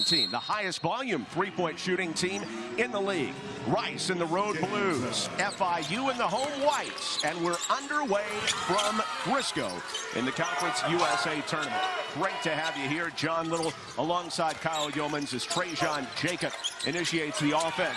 team, the highest volume three-point shooting team in the league. Rice in the road blues, FIU in the home whites, and we're underway from Frisco in the Conference USA tournament. Great to have you here. John Little alongside Kyle Yeomans as Trejon Jacob initiates the offense.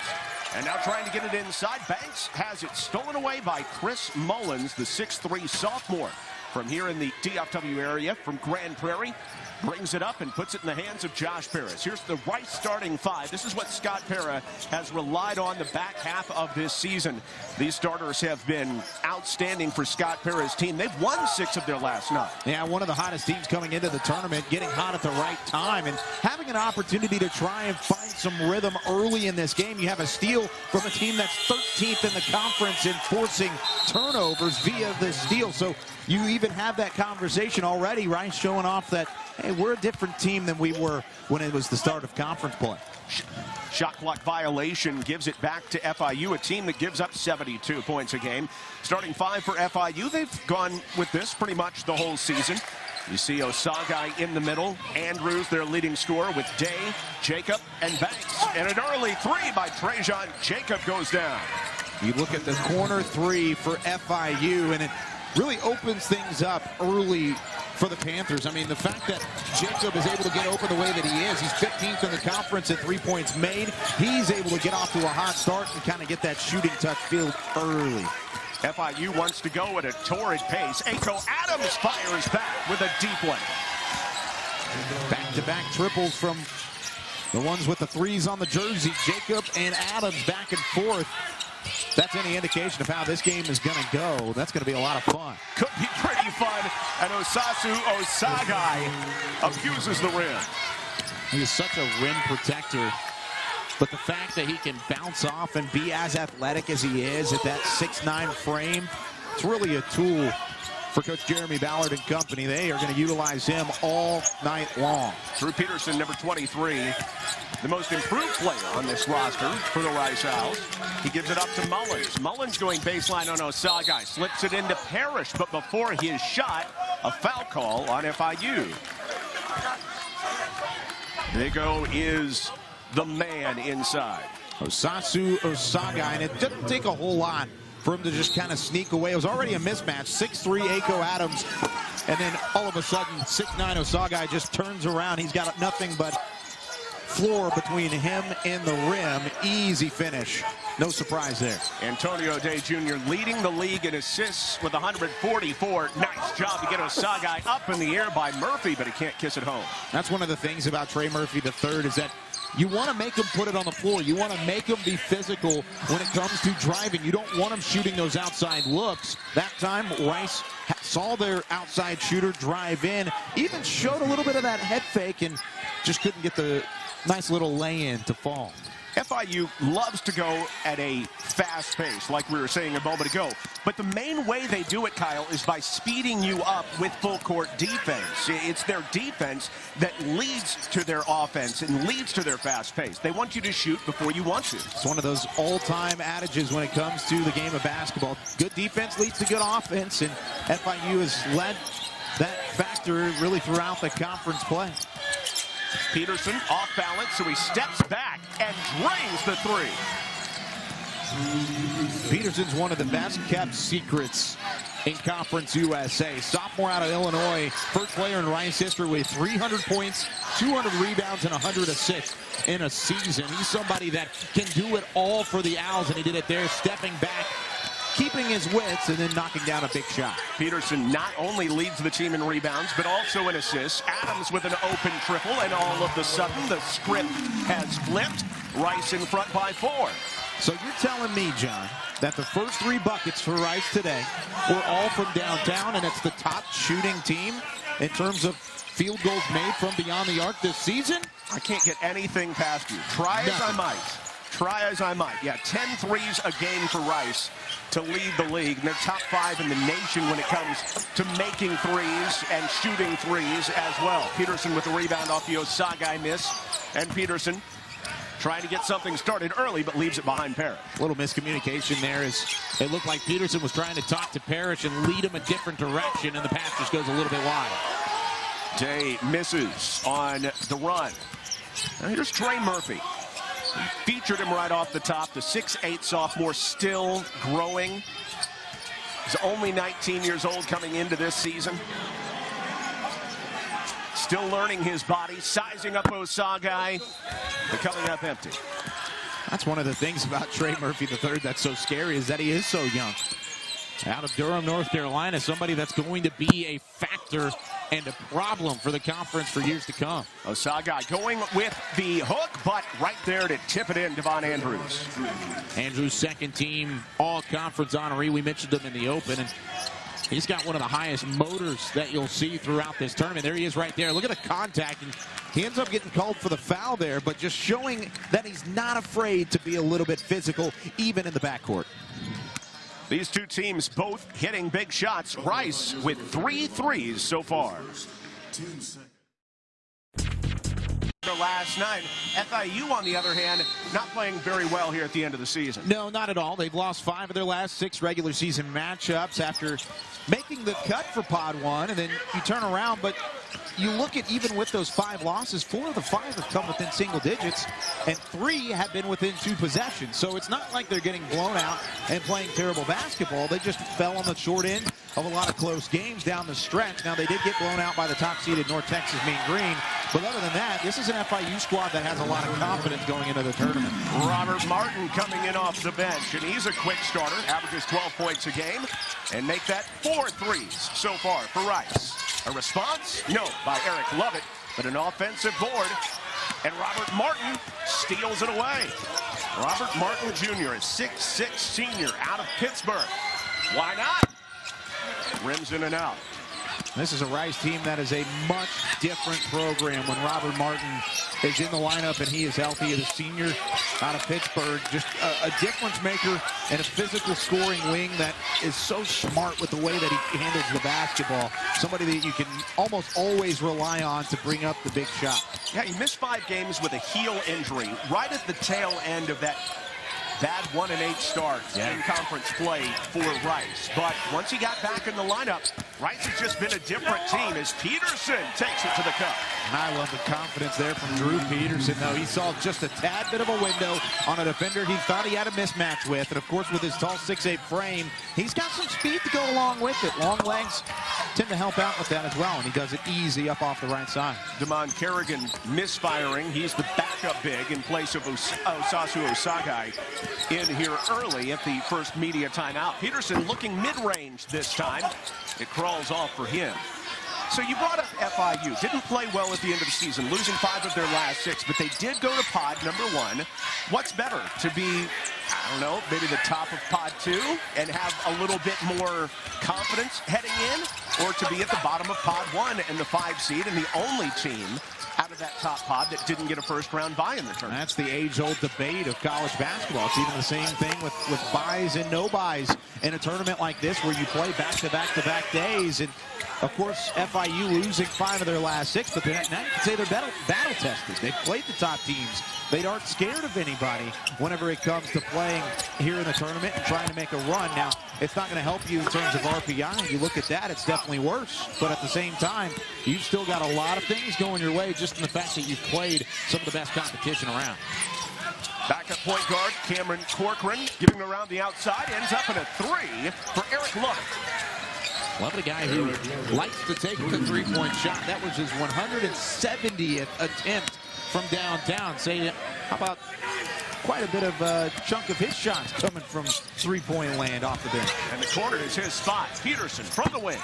And now trying to get it inside. Banks has it stolen away by Chris Mullins, the 6'3 sophomore from here in the DFW area from Grand Prairie. Brings it up and puts it in the hands of Josh Paris. Here's the Rice starting five. This is what Scott Para has relied on the back half of this season. These starters have been outstanding for Scott Para's team. They've won 6 of their last 9. Yeah, one of the hottest teams coming into the tournament, getting hot at the right time and having an opportunity to try and find some rhythm early in this game. You have a steal from a team that's 13th in the conference in forcing turnovers via the steal. So you even have that conversation already. Rice showing off that, hey, we're a different team than we were when it was the start of conference play. Shot clock violation gives it back to FIU, a team that gives up 72 points a game. Starting five for FIU. They've gone with this pretty much the whole season. You see Osagai in the middle. Andrews, their leading scorer, with Day, Jacob, and Banks. And an early three by Trejon Jacob goes down. You look at the corner three for FIU, and it really opens things up early for the Panthers. I mean, the fact that Jacob is able to get open the way that he is, he's 15th in the conference at 3 points made. He's able to get off to a hot start and kind of get that shooting touch field early. FIU wants to go at a torrid pace. Aiko Adams fires back with a deep one. Back-to-back triples from the ones with the threes on the jersey. Jacob and Adams back and forth. That's any indication of how this game is going to go. That's going to be a lot of fun. Could be pretty fun. And Osagai abuses the rim. He is such a rim protector. But the fact that he can bounce off and be as athletic as he is at that 6'9 frame, it's really a tool for Coach Jeremy Ballard and company. They are going to utilize him all night long. Drew Peterson, number 23, the most improved player on this roster for the Rice Owls. He gives it up to Mullins. Mullins going baseline on Osagai. Slips it into Parrish, but before his shot, a foul call on FIU. Nigo is the man inside. Osagai, and it didn't take a whole lot for him to just kind of sneak away. It was already a mismatch. 6'3 Aiko Adams, and then all of a sudden 6'9 Osagai just turns around. He's got nothing but floor between him and the rim. Easy finish. No surprise there. Antonio Day Jr. leading the league in assists with 144. Nice job to get Osagai up in the air by Murphy, but he can't kiss it home. That's one of the things about Trey Murphy III is that you want to make him put it on the floor. You want to make him be physical when it comes to driving. You don't want him shooting those outside looks. That time, Rice saw their outside shooter drive in, even showed a little bit of that head fake and just couldn't get the nice little lay-in to fall. FIU loves to go at a fast pace, like we were saying a moment ago. But the main way they do it, Kyle, is by speeding you up with full-court defense. It's their defense that leads to their offense and leads to their fast pace. They want you to shoot before you want to. It's one of those all-time adages when it comes to the game of basketball. Good defense leads to good offense, and FIU has led that factor really throughout the conference play. Peterson off balance, so he steps back and drains the three. Peterson's one of the best kept secrets in Conference USA. Sophomore out of Illinois, first player in Rice history with 300 points, 200 rebounds, and 100 assists in a season. He's somebody that can do it all for the Owls, and he did it there, stepping back, keeping his wits, and then knocking down a big shot. Peterson not only leads the team in rebounds, but also in assists. Adams with an open triple, and all of a sudden, the script has flipped. Rice in front by 4. So you're telling me, John, that the first 3 buckets for Rice today were all from downtown, and it's the top shooting team in terms of field goals made from beyond the arc this season? I can't get anything past you. Try as I might. Try as I might. Yeah, 10 threes a game for Rice to lead the league. And they're top 5 in the nation when it comes to making threes and shooting threes as well. Peterson with the rebound off the Osagai miss. And Peterson trying to get something started early, but leaves it behind Parrish. A little miscommunication there as it looked like Peterson was trying to talk to Parrish and lead him a different direction, and the pass just goes a little bit wide. Day misses on the run. Now here's Trey Murphy. We featured him right off the top. The 6'8" sophomore, still growing. He's only 19 years old coming into this season. Still learning his body, sizing up Osagai, but coming up empty. That's one of the things about Trey Murphy III that's so scary, is that he is so young. Out of Durham, North Carolina, somebody that's going to be a factor and a problem for the conference for years to come. Osagai going with the hook, but right there to tip it in, Devon Andrews. Andrews, second team all-conference honoree. We mentioned him in the open, and he's got one of the highest motors that you'll see throughout this tournament. There he is right there. Look at the contact, and he ends up getting called for the foul there, but just showing that he's not afraid to be a little bit physical, even in the backcourt. These two teams both hitting big shots. Rice with 3 threes so far. Last night, FIU, on the other hand, not playing very well here at the end of the season. No, not at all. They've lost 5 of their last 6 regular season matchups after making the cut for Pod 1, and then you turn around, but you look at, even with those 5 losses, 4 of the 5 have come within single digits, and 3 have been within 2 possessions. So it's not like they're getting blown out and playing terrible basketball. They just fell on the short end of a lot of close games down the stretch. Now, they did get blown out by the top-seeded North Texas Mean Green, but other than that, this is an FIU squad that has a lot of confidence going into the tournament. Robert Martin coming in off the bench, and he's a quick starter, averages 12 points a game, and make that 4 threes so far for Rice. A response? No, by Eric Lovett, but an offensive board, and Robert Martin steals it away. Robert Martin Jr., a 6'6" senior out of Pittsburgh. Why not? Rims in and out. This is a Rice team that is a much different program when Robert Martin is in the lineup and he is healthy. The senior out of Pittsburgh, just a difference maker and a physical scoring wing that is so smart with the way that he handles the basketball. Somebody that you can almost always rely on to bring up the big shot. Yeah, he missed 5 games with a heel injury right at the tail end of that bad 1-8 start in conference play for Rice. But once he got back in the lineup, Rice has just been a different team as Peterson takes it to the cup. And I love the confidence there from Drew Peterson, though. He saw just a tad bit of a window on a defender he thought he had a mismatch with. And, of course, with his tall 6'8" frame, he's got some speed to go along with it. Long legs tend to help out with that as well, and he does it easy up off the right side. Damon Kerrigan misfiring. He's the backup big in place of Osasu Osagai in here early at the first media timeout. Peterson looking mid-range this time. It crawls off for him. So you brought up FIU. Didn't play well at the end of the season, losing 5 of their last 6, but they did go to pod number 1. What's better, to be, I don't know, maybe the top of pod 2 and have a little bit more confidence heading in, or to be at the bottom of pod 1 and the 5 seed and the only team out of that top pod that didn't get a first-round bye in the tournament? That's the age-old debate of college basketball. It's even the same thing with byes and no byes in a tournament like this where you play back-to-back-to-back days. And, of course, FIU losing 5 of their last 6, but now you can say they're battle-tested. They've played the top teams. They aren't scared of anybody whenever it comes to playing here in the tournament and trying to make a run. Now, it's not going to help you in terms of RPI. You look at that, it's definitely worse. But at the same time, you've still got a lot of things going your way just in the fact that you've played some of the best competition around. Backup point guard Cameron Corcoran giving around the outside, ends up in a 3 for Eric Lovett. Lovett, a guy who likes to take the three-point shot. That was his 170th attempt from downtown. Say, how about quite a bit of a chunk of his shots coming from three-point land off the bench. And the corner is his spot. Peterson from the wing.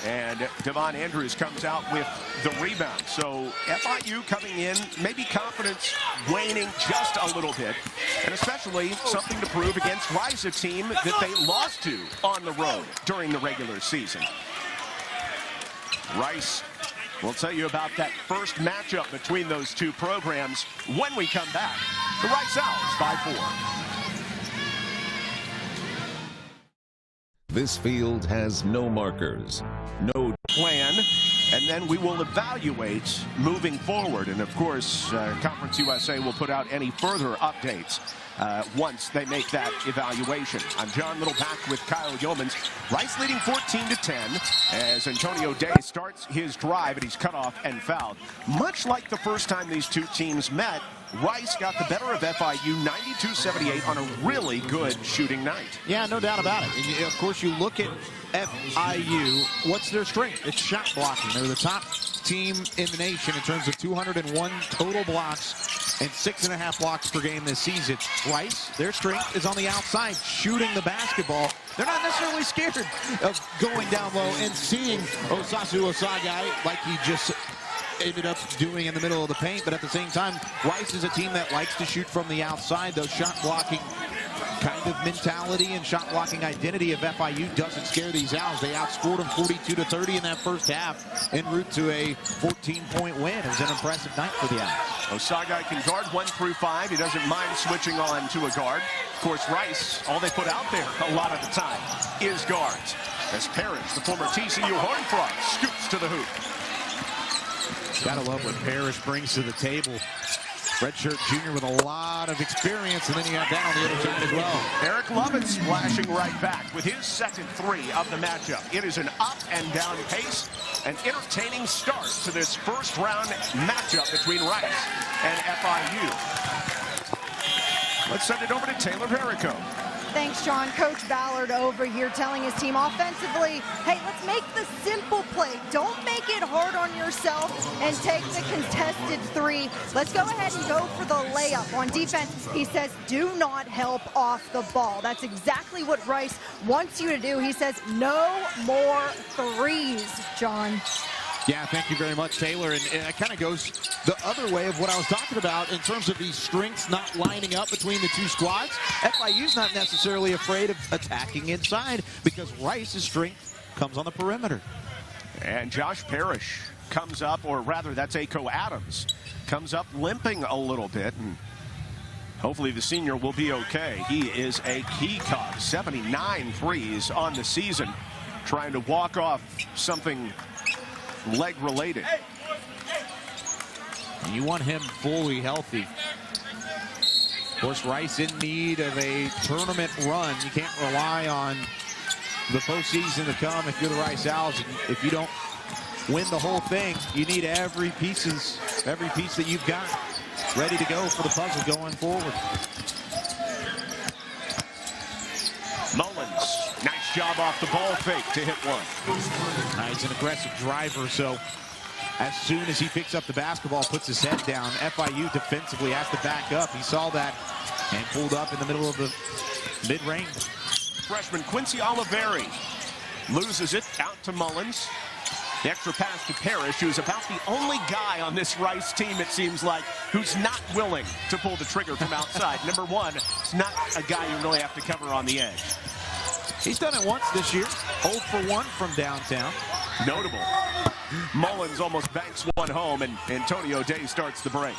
And Devon Andrews comes out with the rebound. So FIU coming in, maybe confidence waning just a little bit, and especially something to prove against Rice, a team that they lost to on the road during the regular season. Rice, we'll tell you about that first matchup between those two programs when we come back. The Rice Owls by 4. This field has no markers, no plan, and then we will evaluate moving forward. And of course, Conference USA will put out any further updates once they make that evaluation. I'm John Littleback with Kyle Yeomans. Rice leading 14-10 as Antonio Day starts his drive, and he's cut off and fouled. Much like the first time these two teams met, Rice got the better of FIU 92-78 on a really good shooting night. Yeah, no doubt about it. And of course, you look at FIU, what's their strength? It's shot blocking. They're the top team in the nation in terms of 201 total blocks and 6.5 blocks per game this season. Rice, their strength is on the outside, shooting the basketball. They're not necessarily scared of going down low and seeing Osasu Osagai like he just ended up doing in the middle of the paint. But at the same time, Rice is a team that likes to shoot from the outside. Those shot blocking kind of mentality and shot blocking identity of FIU doesn't scare these Owls. They outscored them 42-30 in that first half en route to a 14-point win. It was an impressive night for the Owls. Osagai can guard 1 through 5. He doesn't mind switching on to a guard. Of course, Rice, all they put out there a lot of the time is guards. As Parrish, the former TCU Horned Frog, scoops to the hoop. Gotta love what Parrish brings to the table. Redshirt junior with a lot of experience, and then you have that on the other side as well. Eric Lovett splashing right back with his second 3 of the matchup. It is an up and down pace, an entertaining start to this first round matchup between Rice and FIU. Let's send it over to Taylor Verico. Thanks, John. Coach Ballard over here telling his team offensively, hey, let's make the simple play. Don't make it hard on yourself and take the contested 3. Let's go ahead and go for the layup. On defense, he says, do not help off the ball. That's exactly what Rice wants you to do. He says, no more threes, John. Yeah, thank you very much, Taylor. And it kind of goes the other way of what I was talking about in terms of these strengths not lining up between the two squads. FIU's not necessarily afraid of attacking inside because Rice's strength comes on the perimeter. And Josh Parrish comes up, or rather that's Ako Adams, comes up limping a little bit, and hopefully the senior will be okay. He is a key cog, 79 threes on the season, trying to walk off something leg related. You want him fully healthy. Of course, Rice in need of a tournament run. You can't rely on the postseason to come if you're the Rice Owls. And if you don't win the whole thing, you need every piece that you've got ready to go for the puzzle going forward. Mullins, nice job off the ball fake to hit one. He's an aggressive driver, so as soon as he picks up the basketball, puts his head down, FIU defensively has to back up. He saw that and pulled up in the middle of the mid-range. Freshman Quincy Oliveri loses it out to Mullins. The extra pass to Parrish, who's about the only guy on this Rice team, it seems like, who's not willing to pull the trigger from outside. Number one, it's not a guy you really have to cover on the edge. He's done it once this year, 0 for 1 from downtown. Notable. Mullins almost banks one home, and Antonio Day starts the break.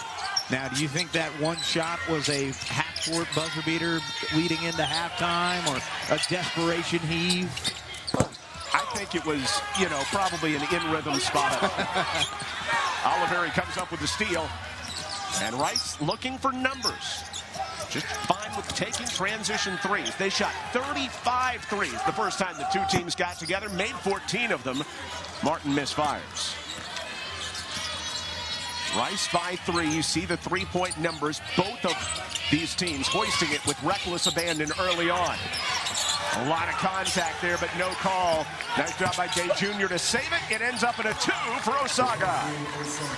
Now, do you think that one shot was a half-court buzzer beater leading into halftime, or a desperation heave? I think it was, you know, probably an in-rhythm spot. Oliveri comes up with the steal, and Rice looking for numbers. Just fine with taking transition threes. They shot 35 threes the first time the two teams got together, made 14 of them. Martin misfires. Rice by 3. You see the three-point numbers. Both of these teams hoisting it with reckless abandon early on. A lot of contact there, but no call. Nice job by Day Jr. to save it. It ends up in a 2 for Osaga.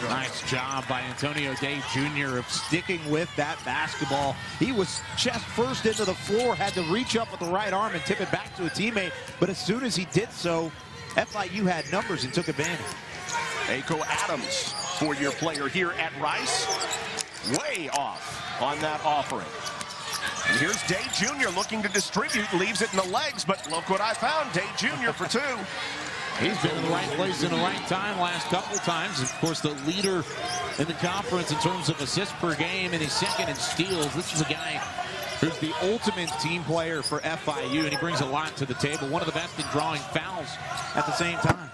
Nice job by Antonio Day Jr. of sticking with that basketball. He was chest first into the floor, had to reach up with the right arm and tip it back to a teammate. But as soon as he did so, FIU had numbers and took advantage. Ako Adams, four-year player here at Rice, way off on that offering. And here's Day Jr. looking to distribute, leaves it in the legs, but look what I found, Day Jr. for 2. He's been in the right place in the right time last couple times. Of course, the leader in the conference in terms of assists per game, and he's second in steals. This is a guy who's the ultimate team player for FIU, and he brings a lot to the table. One of the best in drawing fouls at the same time.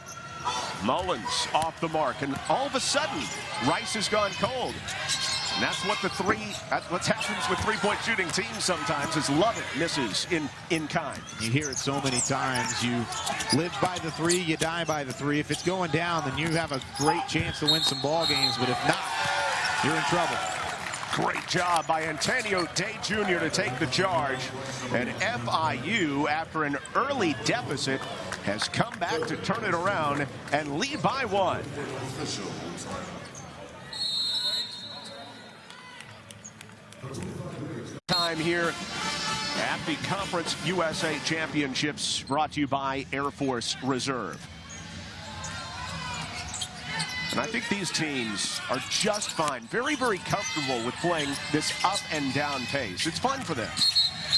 Mullins off the mark, and all of a sudden, Rice has gone cold. And that's what what happens with three-point shooting teams sometimes is Lovett misses in kind. You hear it so many times. You live by the three, you die by the three. If it's going down, then you have a great chance to win some ball games, but if not, you're in trouble. Great job by Antonio Day Jr. to take the charge. And FIU, after an early deficit, has come back to turn it around and lead by 1. Time here at the Conference USA Championships, brought to you by Air Force Reserve. And I think these teams are just fine, very, very comfortable with playing this up and down pace. It's fun for them.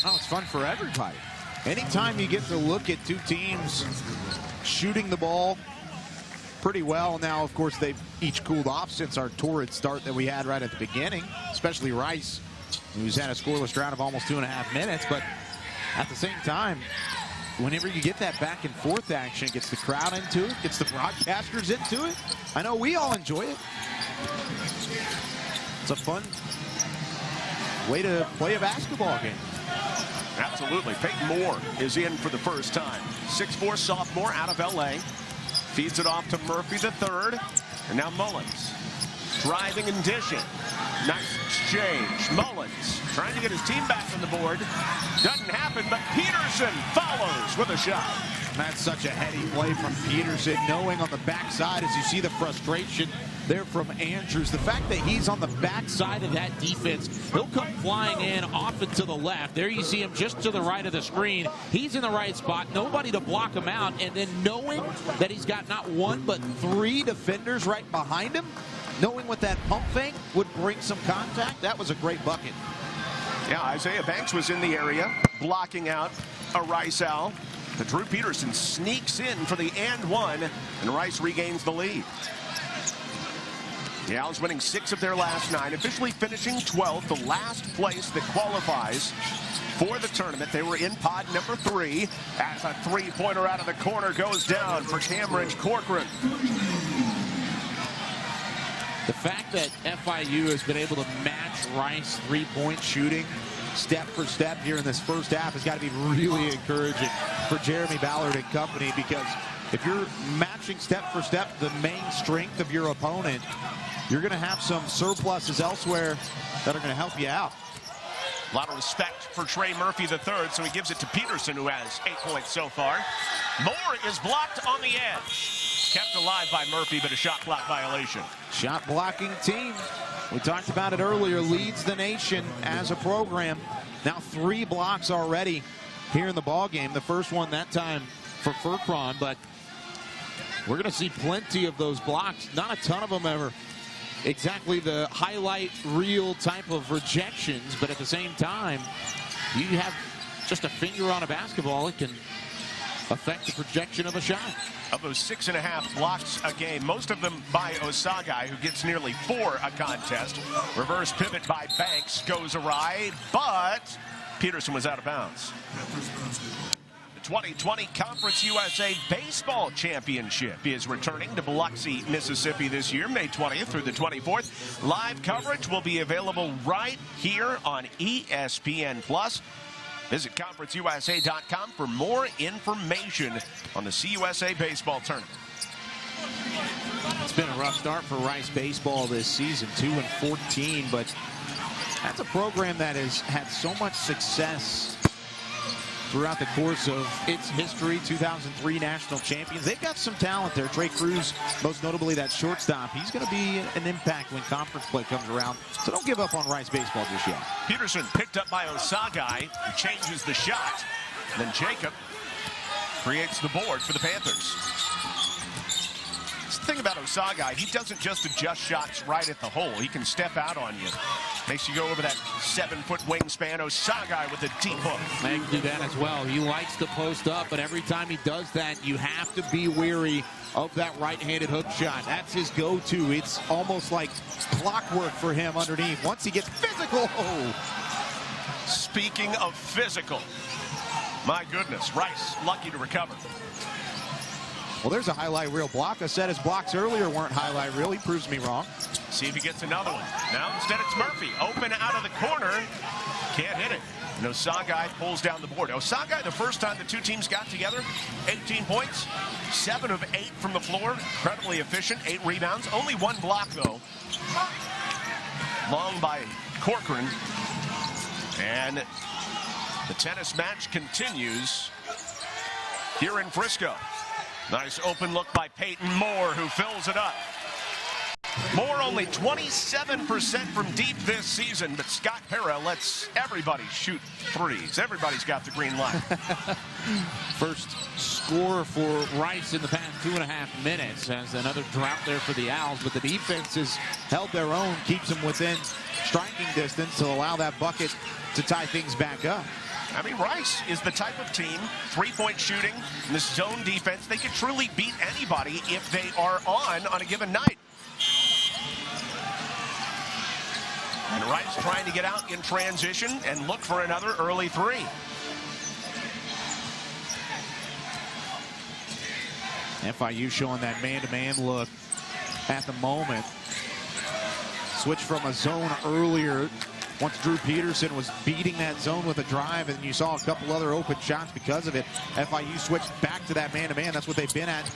Oh, it's fun for everybody. Anytime you get to look at two teams shooting the ball pretty well. Now, of course, they've each cooled off since our torrid start that we had right at the beginning, especially Rice, who's had a scoreless drought of almost 2.5 minutes. But at the same time, whenever you get that back and forth action, it gets the crowd into it, gets the broadcasters into it. I know we all enjoy it. It's a fun way to play a basketball game. Absolutely. Peyton Moore is in for the first time. 6'4" sophomore out of LA. Feeds it off to Murphy III. And now Mullins driving and dishing. Nice exchange. Mullins trying to get his team back on the board. Doesn't happen, but Peterson follows with a shot. That's such a heady play from Peterson, knowing on the backside, as you see the frustration there from Andrews. The fact that he's on the backside of that defense, he'll come flying in off and to the left. There you see him just to the right of the screen. He's in the right spot, nobody to block him out, and then knowing that he's got not one but 3 defenders right behind him, knowing what that pump fake would bring some contact, that was a great bucket. Yeah, Isaiah Banks was in the area, blocking out a Rice Owl. But Drew Peterson sneaks in for the and one, and Rice regains the lead. The Owls winning 6 of their last 9, officially finishing 12th, the last place that qualifies for the tournament. They were in pod number 3 as a three-pointer out of the corner goes down for Cameron Corcoran. The fact that FIU has been able to match Rice three-point shooting step for step here in this first half has got to be really encouraging for Jeremy Ballard and company, because if you're matching step for step the main strength of your opponent, you're going to have some surpluses elsewhere that are going to help you out. A lot of respect for Trey Murphy III, so he gives it to Peterson, who has 8 points so far. Moore is blocked on the edge. Kept alive by Murphy, but a shot clock violation. Shot blocking team, we talked about it earlier, leads the nation as a program. Now 3 blocks already here in the ball game. The first one that time for Furcron, but we're going to see plenty of those blocks. Not a ton of them ever exactly the highlight reel type of rejections, but at the same time, you have just a finger on a basketball, it can affect the projection of a shot. Of those 6.5 blocks a game, most of them by Osagai, who gets nearly 4 a contest. Reverse pivot by Banks goes awry, but Peterson was out of bounds. The 2020 Conference USA Baseball Championship is returning to Biloxi, Mississippi this year, May 20th through the 24th. Live coverage will be available right here on ESPN+. Visit conferenceusa.com for more information on the CUSA baseball tournament. It's been a rough start for Rice baseball this season, 2-14, but that's a program that has had so much success throughout the course of its history. 2003 national champions. They've got some talent there. Trey Cruz, most notably that shortstop. He's going to be an impact when conference play comes around. So don't give up on Rice baseball just yet. Peterson picked up by Osagai, who changes the shot. And then Jacob creates the board for the Panthers. The thing about Osagai, he doesn't just adjust shots right at the hole. He can step out on you. Makes you go over that 7-foot wingspan. Osagai with a deep hook. He can do that as well. He likes to post up, but every time he does that, you have to be wary of that right-handed hook shot. That's his go-to. It's almost like clockwork for him underneath. Once he gets physical. Oh. Speaking of physical, my goodness, Rice lucky to recover. Well, there's a highlight reel block. I said his blocks earlier weren't highlight reel. He proves me wrong. See if he gets another one. Now instead it's Murphy. Open out of the corner. Can't hit it. And Osagai pulls down the board. Osagai, the first time the two teams got together, 18 points, 7 of 8 from the floor. Incredibly efficient, 8 rebounds. Only 1 block, though. Long by Corcoran. And the tennis match continues here in Frisco. Nice open look by Peyton Moore, who fills it up. Moore only 27% from deep this season, but Scott Para lets everybody shoot threes. Everybody's got the green light. First score for Rice in the past 2.5 minutes. Has another drought there for the Owls, but the defense has held their own, keeps them within striking distance to allow that bucket to tie things back up. I mean, Rice is the type of team, three-point shooting, and this zone defense, they could truly beat anybody if they are on a given night. And Rice trying to get out in transition and look for another early three. FIU showing that man-to-man look at the moment. Switch from a zone earlier once Drew Peterson was beating that zone with a drive, and you saw a couple other open shots because of it. FIU switched back to that man-to-man. That's what they've been at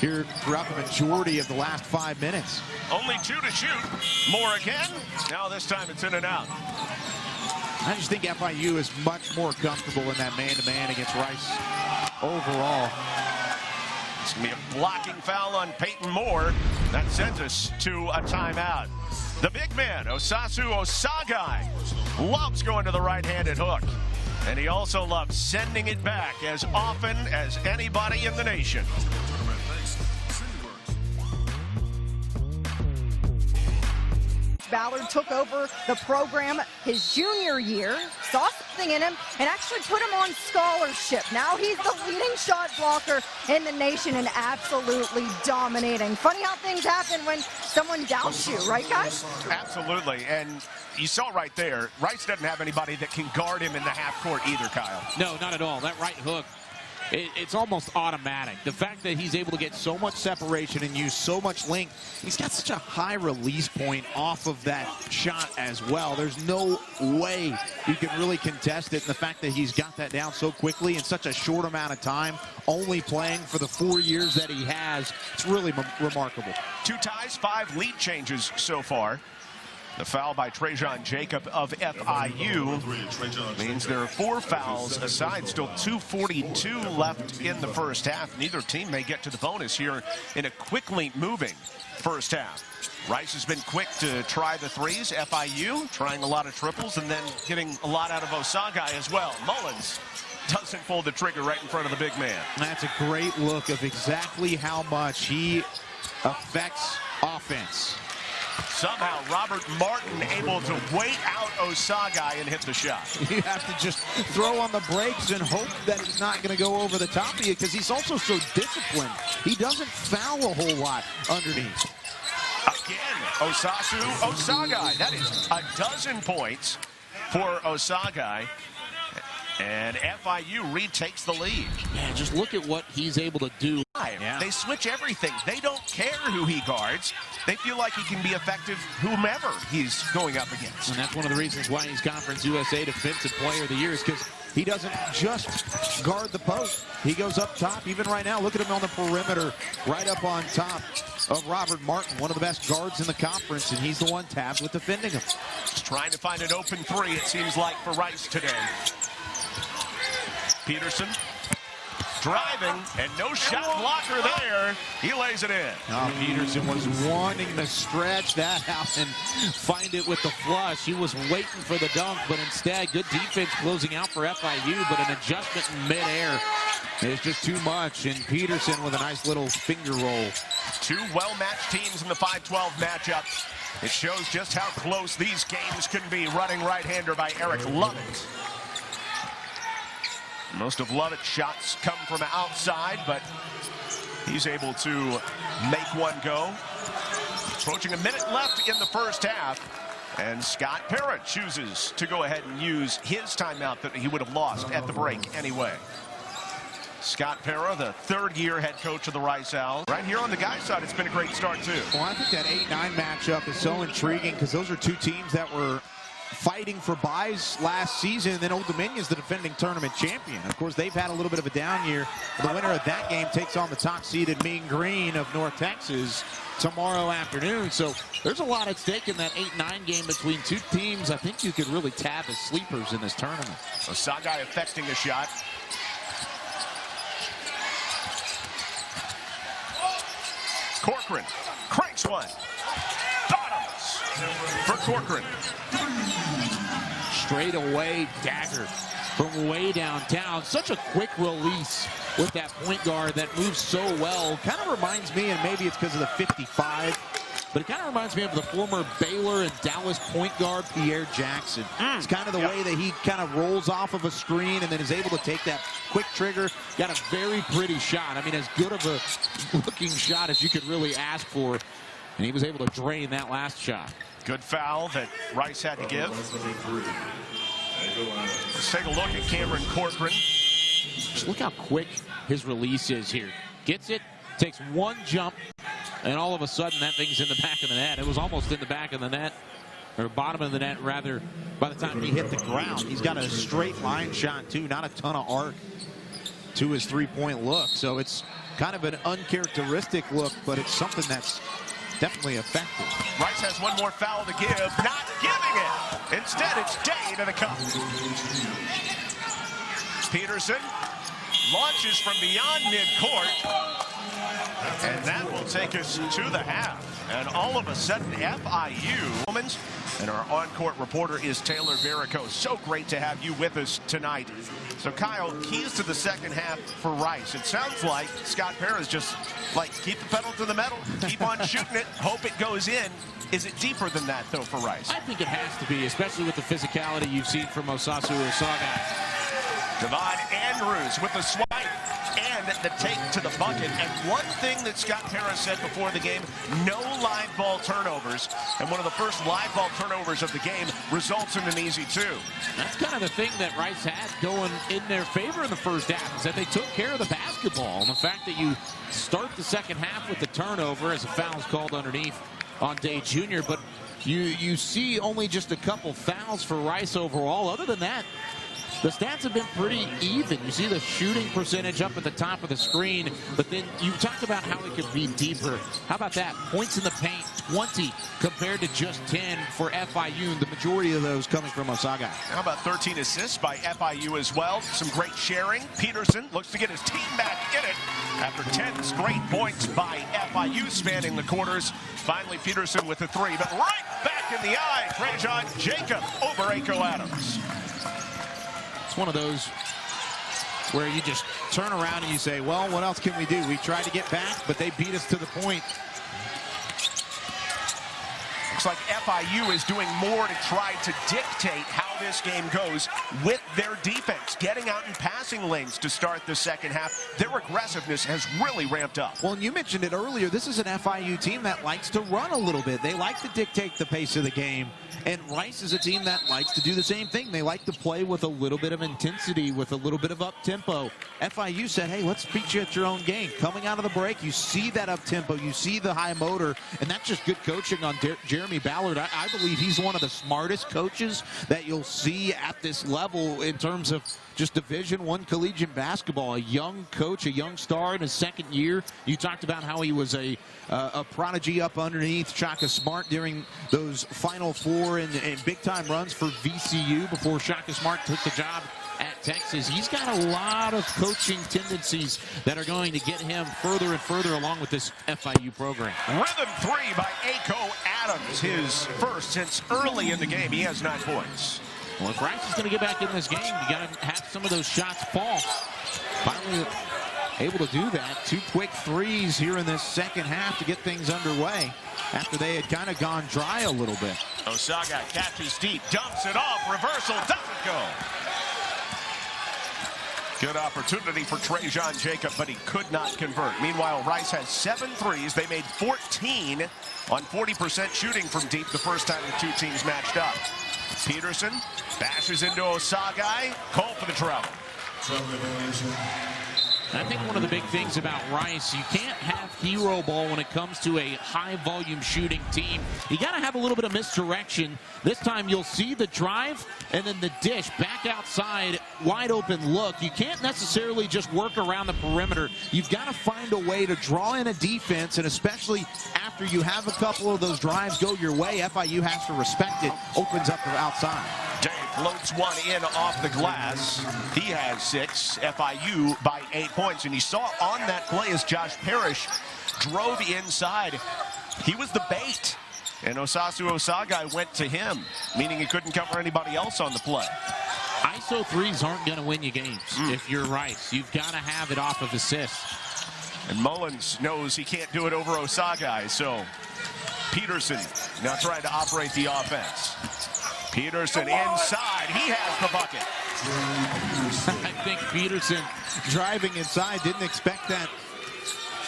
here throughout the majority of the last 5 minutes. Only 2 to shoot. Moore again. Now this time it's in and out. I just think FIU is much more comfortable in that man-to-man against Rice overall. It's going to be a blocking foul on Peyton Moore. That sends us to a timeout. The big man, Osasu Osagai, loves going to the right-handed hook. And he also loves sending it back as often as anybody in the nation. Ballard took over the program his junior year, saw something in him, and actually put him on scholarship. Now he's the leading shot blocker in the nation and absolutely dominating. Funny how things happen when someone doubts you, right, guys? Absolutely, and you saw right there, Rice doesn't have anybody that can guard him in the half court either, Kyle. No, not at all. That right hook, it's almost automatic. The fact that he's able to get so much separation and use so much length, he's got such a high release point off of that shot as well. There's no way you can really contest it. And the fact that he's got that down so quickly in such a short amount of time, only playing for the 4 years that he has, it's really remarkable. 2 ties, 5 lead changes so far. The foul by Trejon Jacob of FIU means there are 4 fouls aside. Still 2:42 left in the first half. Neither team may get to the bonus here in a quickly moving first half. Rice has been quick to try the threes. FIU trying a lot of triples and then getting a lot out of Osagai as well. Mullins doesn't pull the trigger right in front of the big man. That's a great look of exactly how much he affects offense. Somehow Robert Martin able to wait out Osagai and hit the shot. You have to just throw on the brakes and hope that he's not going to go over the top of you, because he's also so disciplined. He doesn't foul a whole lot underneath. Again, Osasu Osagai. That is a dozen points for Osagai. And FIU retakes the lead. Man, just look at what he's able to do. Yeah. They switch everything. They don't care who he guards. They feel like he can be effective whomever he's going up against. And that's one of the reasons why he's Conference USA Defensive Player of the Year, is because he doesn't just guard the post. He goes up top. Even right now, look at him on the perimeter, right up on top of Robert Martin, one of the best guards in the conference, and he's the one tabbed with defending him. Just trying to find an open three, it seems like, for Rice today. Peterson driving, and no shot blocker there. He lays it in. Oh, Peterson was wanting to stretch that out and find it with the flush. He was waiting for the dunk, but instead, good defense closing out for FIU, but an adjustment in midair is just too much, and Peterson with a nice little finger roll. 2 well-matched teams in the 5-12 matchup. It shows just how close these games can be. Running right-hander by Eric Lovett. Most of Lovett's shots come from outside, but he's able to make one go. Approaching a minute left in the first half, and Scott Parrott chooses to go ahead and use his timeout that he would have lost at the break anyway. Scott Para, the third-year head coach of the Rice Owls. Right here on the guys' side, it's been a great start, too. Well, I think that 8-9 matchup is so intriguing because those are two teams that were fighting for buys last season, and then Old Dominion's the defending tournament champion. Of course, they've had a little bit of a down year. The winner of that game takes on the top-seeded Mean Green of North Texas tomorrow afternoon. So there's a lot at stake in that 8-9 game between two teams I think you could really tab as sleepers in this tournament. Osagai affecting a shot. Corcoran cranks one. Bottoms for Corcoran. Straight away dagger from way downtown. Such a quick release with that point guard that moves so well. Kind of reminds me, and maybe it's because of the 55, but it kind of reminds me of the former Baylor and Dallas point guard Pierre Jackson. It's kind of the way that he kind of rolls off of a screen and then is able to take that quick trigger. Got a very pretty shot. I mean, as good of a looking shot as you could really ask for. And he was able to drain that last shot. Good foul that Rice had to give. Let's take a look at Cameron Corcoran. Just look how quick his release is here. Gets it, takes one jump, and all of a sudden that thing's in the back of the net. It was almost in the back of the net, or bottom of the net rather, by the time he hit the ground. He's got a straight line shot too, not a ton of arc to his three-point look. So it's kind of an uncharacteristic look, but it's something that's definitely effective. Rice has one more foul to give, not giving it. Instead, it's Day to the cup. Peterson launches from beyond midcourt, and that will take us to the half. And all of a sudden, FIU women's, and our on-court reporter is Taylor Verico. So great to have you with us tonight. So Kyle, keys to the second half for Rice. It sounds like Scott Para's just like, keep the pedal to the metal, keep on shooting it, hope it goes in. Is it deeper than that, though, for Rice? I think it has to be, especially with the physicality you've seen from Osasu Osagai. Devon Andrews with the swipe and the take to the bucket. And one thing that Scott Para said before the game, no live ball turnovers. And one of the first live ball turnovers of the game results in an easy two. That's kind of the thing that Rice had going in their favor in the first half, is that they took care of the basketball. And the fact that you start the second half with the turnover as a foul is called underneath on Day Jr., but you see only just a couple fouls for Rice overall. Other than that, the stats have been pretty even. You see the shooting percentage up at the top of the screen, but then you talked about how it could be deeper. How about that? Points in the paint, 20 compared to just 10 for FIU, the majority of those coming from Osagai. How about 13 assists by FIU as well? Some great sharing. Peterson looks to get his team back in it after 10 straight points by FIU spanning the quarters. Finally, Peterson with the three, but right back in the eye, Trejon Jacob over Aiko Adams. One of those where you just turn around and you say, well, what else can we do? We tried to get back, but they beat us to the point. Looks like FIU is doing more to try to dictate how this game goes with their defense, getting out in passing lanes to start the second half. Their aggressiveness has really ramped up. Well, and you mentioned it earlier, this is an FIU team that likes to run a little bit. They like to dictate the pace of the game. And Rice is a team that likes to do the same thing. They like to play with a little bit of intensity, with a little bit of up-tempo. FIU said, hey, let's beat you at your own game. Coming out of the break, you see that up-tempo, you see the high motor, and that's just good coaching on Jeremy Ballard. I believe he's one of the smartest coaches that you'll see at this level in terms of just Division I collegiate basketball. A young coach, a young star in his second year. You talked about how he was a prodigy up underneath Shaka Smart during those Final Four and big-time runs for VCU before Shaka Smart took the job at Texas. He's got a lot of coaching tendencies that are going to get him further and further along with this FIU program. Rhythm three by Aiko Adams, his first since early in the game. He has 9 points. Well, if Rice is going to get back in this game, you got to have some of those shots fall. Finally able to do that. 2 quick threes here in this second half to get things underway after they had kind of gone dry a little bit. Osagai catches deep, dumps it off, reversal, doesn't go. Good opportunity for Trejon Jacob, but he could not convert. Meanwhile, Rice has 7 threes. They made 14 on 40% shooting from deep the first time the two teams matched up. Peterson bashes into Osagai. Call for the travel. I think one of the big things about Rice, you can't have hero ball when it comes to a high-volume shooting team. You got to have a little bit of misdirection. This time you'll see the drive and then the dish back outside, wide open look. You can't necessarily just work around the perimeter. You've got to find a way to draw in a defense, and especially after you have a couple of those drives go your way, FIU has to respect it. Opens up the outside. Dave floats one in off the glass. He has 6. FIU by 8 points. And you saw on that play as Josh Parrish drove inside. He was the bait. And Osasu Osagai went to him, meaning he couldn't cover anybody else on the play. ISO threes aren't going to win you games if you're Rice. You've got to have it off of assists. And Mullins knows he can't do it over Osagai, so Peterson now trying to operate the offense. Peterson inside. He has the bucket. I think Peterson driving inside didn't expect that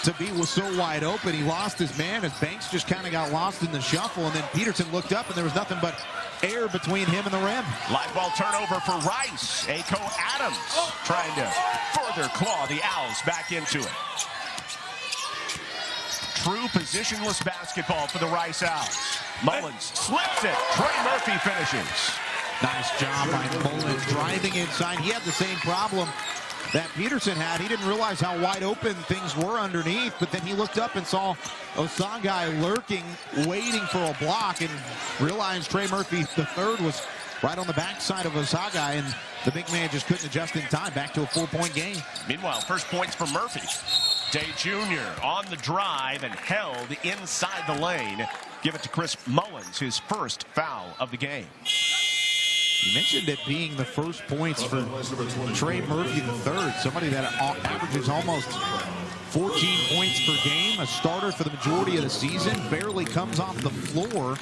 to be was so wide open. He lost his man as Banks just kind of got lost in the shuffle, and then Peterson looked up and there was nothing but air between him and the rim. Live ball turnover for Rice. Ako Adams trying to further claw the Owls back into it. True positionless basketball for the Rice Owls. Mullins slips it. Trey Murphy finishes. Nice job by Mullins driving inside. He had the same problem that Peterson had. He didn't realize how wide open things were underneath, but then he looked up and saw Osagai lurking, waiting for a block, and realized Trey Murphy III was right on the backside of Osagai, and the big man just couldn't adjust in time. Back to a 4-point game. Meanwhile, first points for Murphy. Day Jr. on the drive and held inside the lane. Give it to Chris Mullins, his first foul of the game. You mentioned it being the first points for Trey Murphy III, somebody that averages almost 14 points per game, a starter for the majority of the season, barely comes off the floor.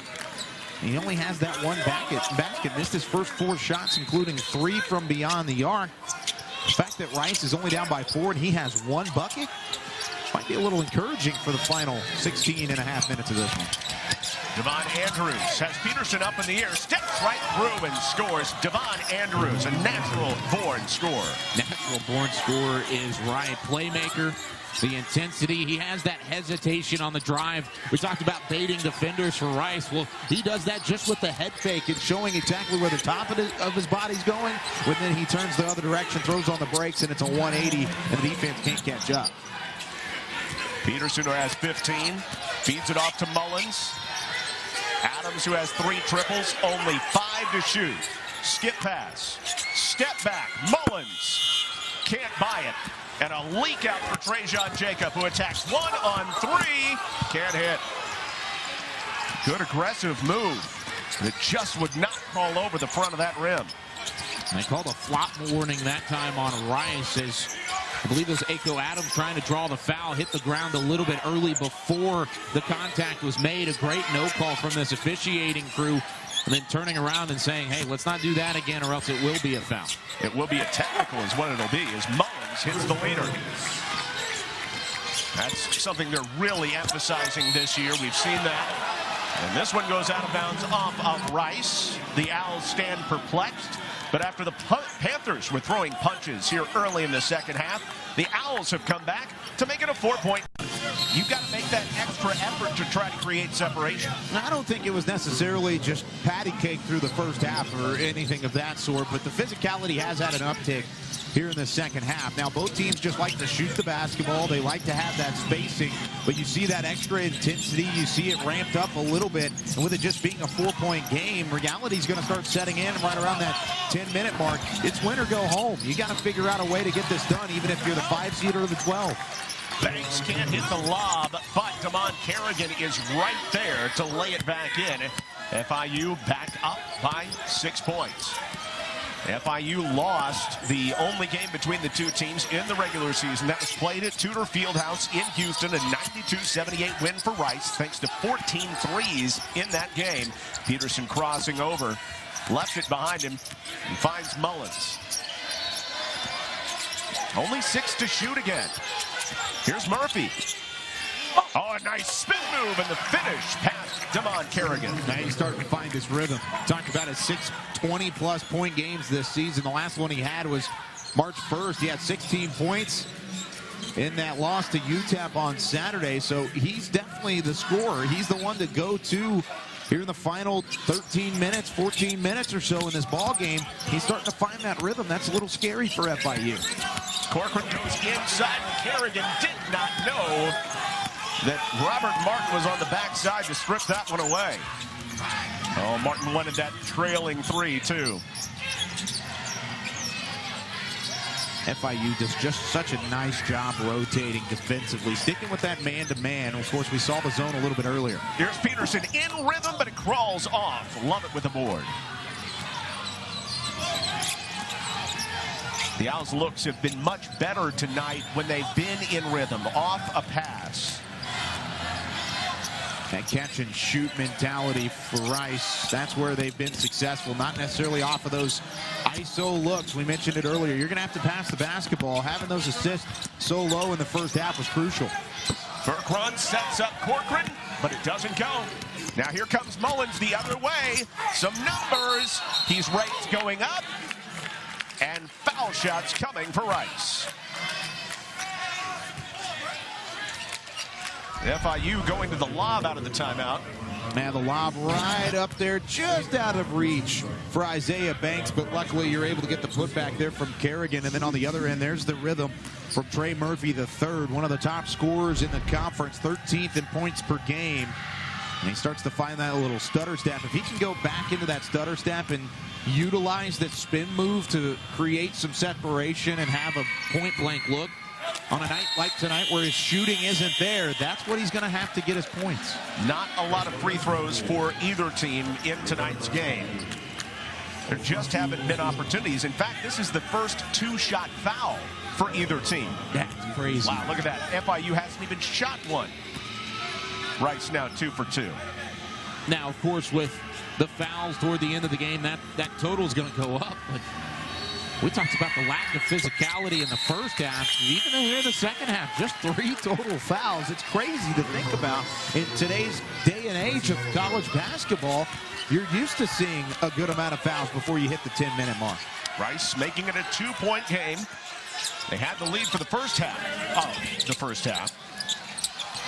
He only has that one basket, missed his first 4 shots, including 3 from beyond the arc. The fact that Rice is only down by 4 and he has 1 bucket might be a little encouraging for the final 16 and a half minutes of this one. Devon Andrews has Peterson up in the air, steps right through and scores. Devon Andrews, a natural-born scorer. Natural-born scorer is right. Playmaker, the intensity. He has that hesitation on the drive. We talked about baiting defenders for Rice. Well, he does that just with the head fake and showing exactly where the top of his body's going. When then he turns the other direction, throws on the brakes, and it's a 180, and the defense can't catch up. Peterson, who has 15, feeds it off to Mullins. Adams, who has 3 triples, only 5 to shoot. Skip pass, step back, Mullins can't buy it. And a leak out for Trejon Jacob, who attacks 1 on 3, can't hit. Good aggressive move that just would not fall over the front of that rim. They called a flop warning that time on Rice, as I believe it was Ako Adams trying to draw the foul, hit the ground a little bit early before the contact was made. A great no call from this officiating crew, and then turning around and saying, hey, let's not do that again or else it will be a foul. It will be a technical is what it'll be, as Mullins hits the leader. That's something they're really emphasizing this year. We've seen that. And this one goes out of bounds off of Rice. The Owls stand perplexed. But after the Panthers were throwing punches here early in the second half, the Owls have come back to make it a 4-point. You've got to make that extra effort to try to create separation. I don't think it was necessarily just patty cake through the first half or anything of that sort, but the physicality has had an uptick here in the second half. Now, both teams just like to shoot the basketball. They like to have that spacing, but you see that extra intensity. You see it ramped up a little bit, and with it just being a 4-point game, reality's going to start setting in right around that 10-minute mark. It's win or go home. You got to figure out a way to get this done, even if you're the 5 seed or the 12. Banks can't hit the lob, but Damon Kerrigan is right there to lay it back in. FIU back up by 6 points. FIU lost the only game between the two teams in the regular season. That was played at Tudor Fieldhouse in Houston, a 92-78 win for Rice, thanks to 14 threes in that game. Peterson crossing over, left it behind him, and finds Mullins. Only 6 to shoot again. Here's Murphy. Oh, a nice spin move and the finish past Damon Kerrigan. Now he's starting to find his rhythm. Talked about his 6 20-plus point games this season. The last one he had was March 1st. He had 16 points. in that loss to UTEP on Saturday. So he's definitely the scorer. He's the one to go to here in the final 13 minutes, 14 minutes or so in this ball game. He's starting to find that rhythm. That's a little scary for FIU. Corcoran goes inside. Kerrigan did not know that Robert Martin was on the backside to strip that one away. Oh, Martin wanted that trailing three, too. FIU does just such a nice job rotating defensively, sticking with that man-to-man. Of course, we saw the zone a little bit earlier. Here's Peterson in rhythm, but it crawls off. Love it with the board. The Owls' looks have been much better tonight when they've been in rhythm, off a pass. That catch and shoot mentality for Rice, that's where they've been successful, not necessarily off of those ISO looks. We mentioned it earlier. You're going to have to pass the basketball. Having those assists so low in the first half was crucial. Berkron sets up Corcoran, but it doesn't go. Now here comes Mullins the other way. Some numbers. He's rates going up, and foul shots coming for Rice. FIU going to the lob out of the timeout. Man, the lob right up there, just out of reach for Isaiah Banks, but luckily you're able to get the putback there from Kerrigan. And then on the other end, there's the rhythm from Trey Murphy III, one of the top scorers in the conference, 13th in points per game. And he starts to find that little stutter step. If he can go back into that stutter step and utilize that spin move to create some separation and have a point-blank look on a night like tonight where his shooting isn't there, that's what he's going to have to get his points. Not a lot of free throws for either team in tonight's game. There just haven't been opportunities. In fact, this is the first two-shot foul for either team. That's crazy. Wow, look at that. FIU hasn't even shot one. Rice now 2 for 2. Now, of course, with the fouls toward the end of the game, that total is going to go up. But we talked about the lack of physicality in the first half. Even here in the second half, just 3 total fouls. It's crazy to think about. In today's day and age of college basketball, you're used to seeing a good amount of fouls before you hit the 10-minute mark. Rice making it a 2-point game. They had the lead for the first half of the first half.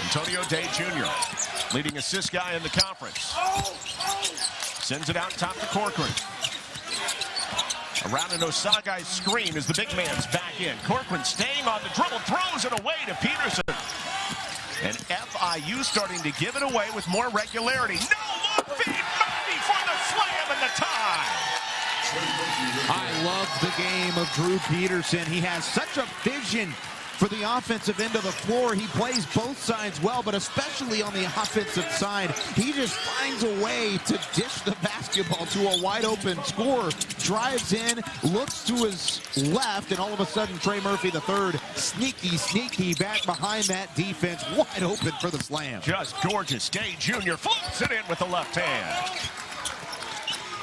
Antonio Day Jr., leading assist guy in the conference. Sends it out top to Corcoran. Around an Osagai screen as the big man's back in. Corcoran staying on the dribble, throws it away to Peterson. And FIU starting to give it away with more regularity. No look feed, Murphy for the slam and the tie. I love the game of Drew Peterson. He has such a vision for the offensive end of the floor. He plays both sides well, but especially on the offensive side, he just finds a way to dish the basketball to a wide open scorer. Drives in, looks to his left, and all of a sudden Trey Murphy III, sneaky back behind that defense, wide open for the slam. Just gorgeous. Day Jr. floats it in with the left hand.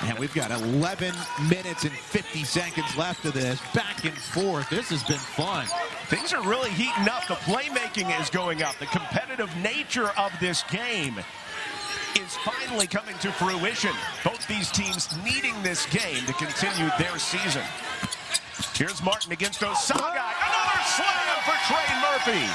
And we've got 11 minutes and 50 seconds left of this. Back and forth. This has been fun. Things are really heating up. The playmaking is going up. The competitive nature of this game is finally coming to fruition. Both these teams needing this game to continue their season. Here's Martin against Osagai. Another slam for Trey Murphy.